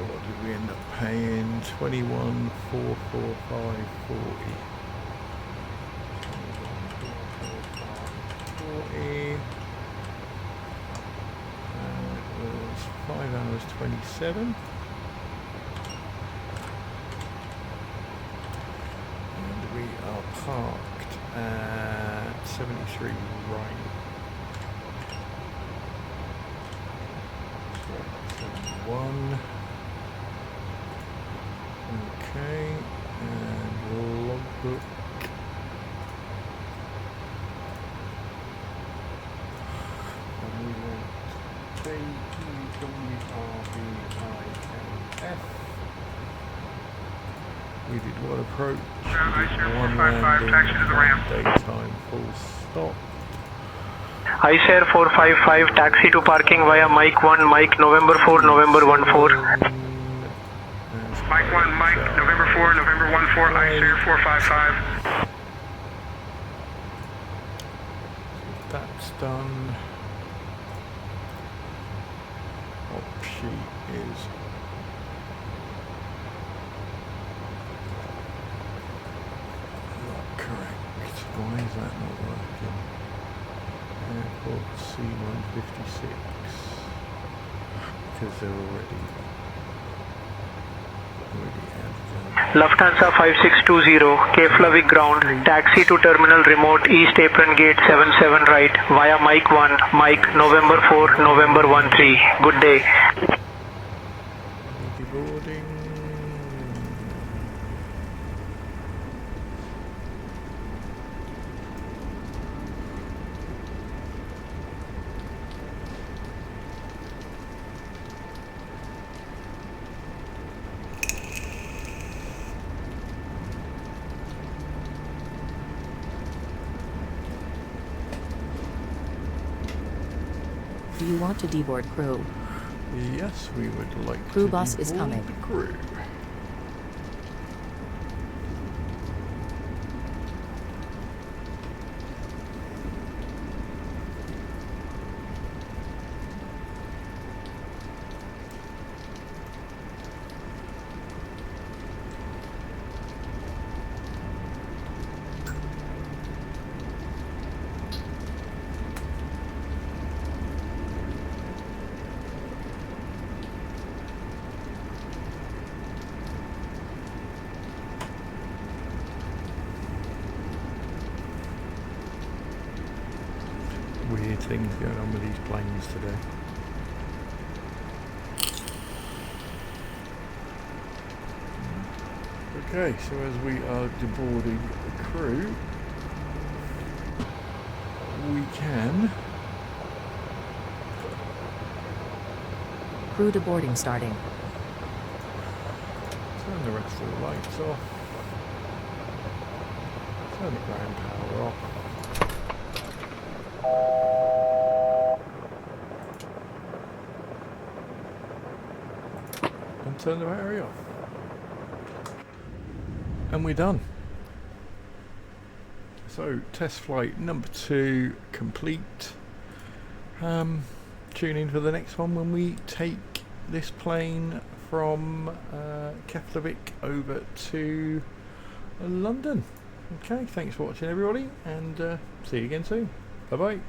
What did we end up paying? 21,445.40. 21,445.40. It was 5 hours 27. And we are parked at 73 right. 71. Okay, and logbook. And we want KUWRBINF. We did one approach, we did one landing, one daytime full stop. iShare 455, taxi to parking via Mike 1, Mike November 4, November 14. Mike 1, Mike, November 4, November 14, iShare 455. That's done. Op sheet is is that not working? Airport C156. Because they're already Lufthansa 5620, Keflavik ground, taxi to terminal remote East Apron Gate 77 right via Mike 1, Mike November 4, November 13. Good day. Boarding. Do you want to deboard crew? Yes, we would like Crew to bus is deboard coming. the crew. Weird things going on with these planes today. Okay, so as we are deboarding the crew, we can Crew deboarding starting. turn the rest of the lights off, turn the ground power off. And turn the battery off. And we're done. So test flight number 2 complete. Tune in for the next one when we take this plane from Keflavik over to London. Okay, thanks for watching everybody, and see you again soon. Bye bye.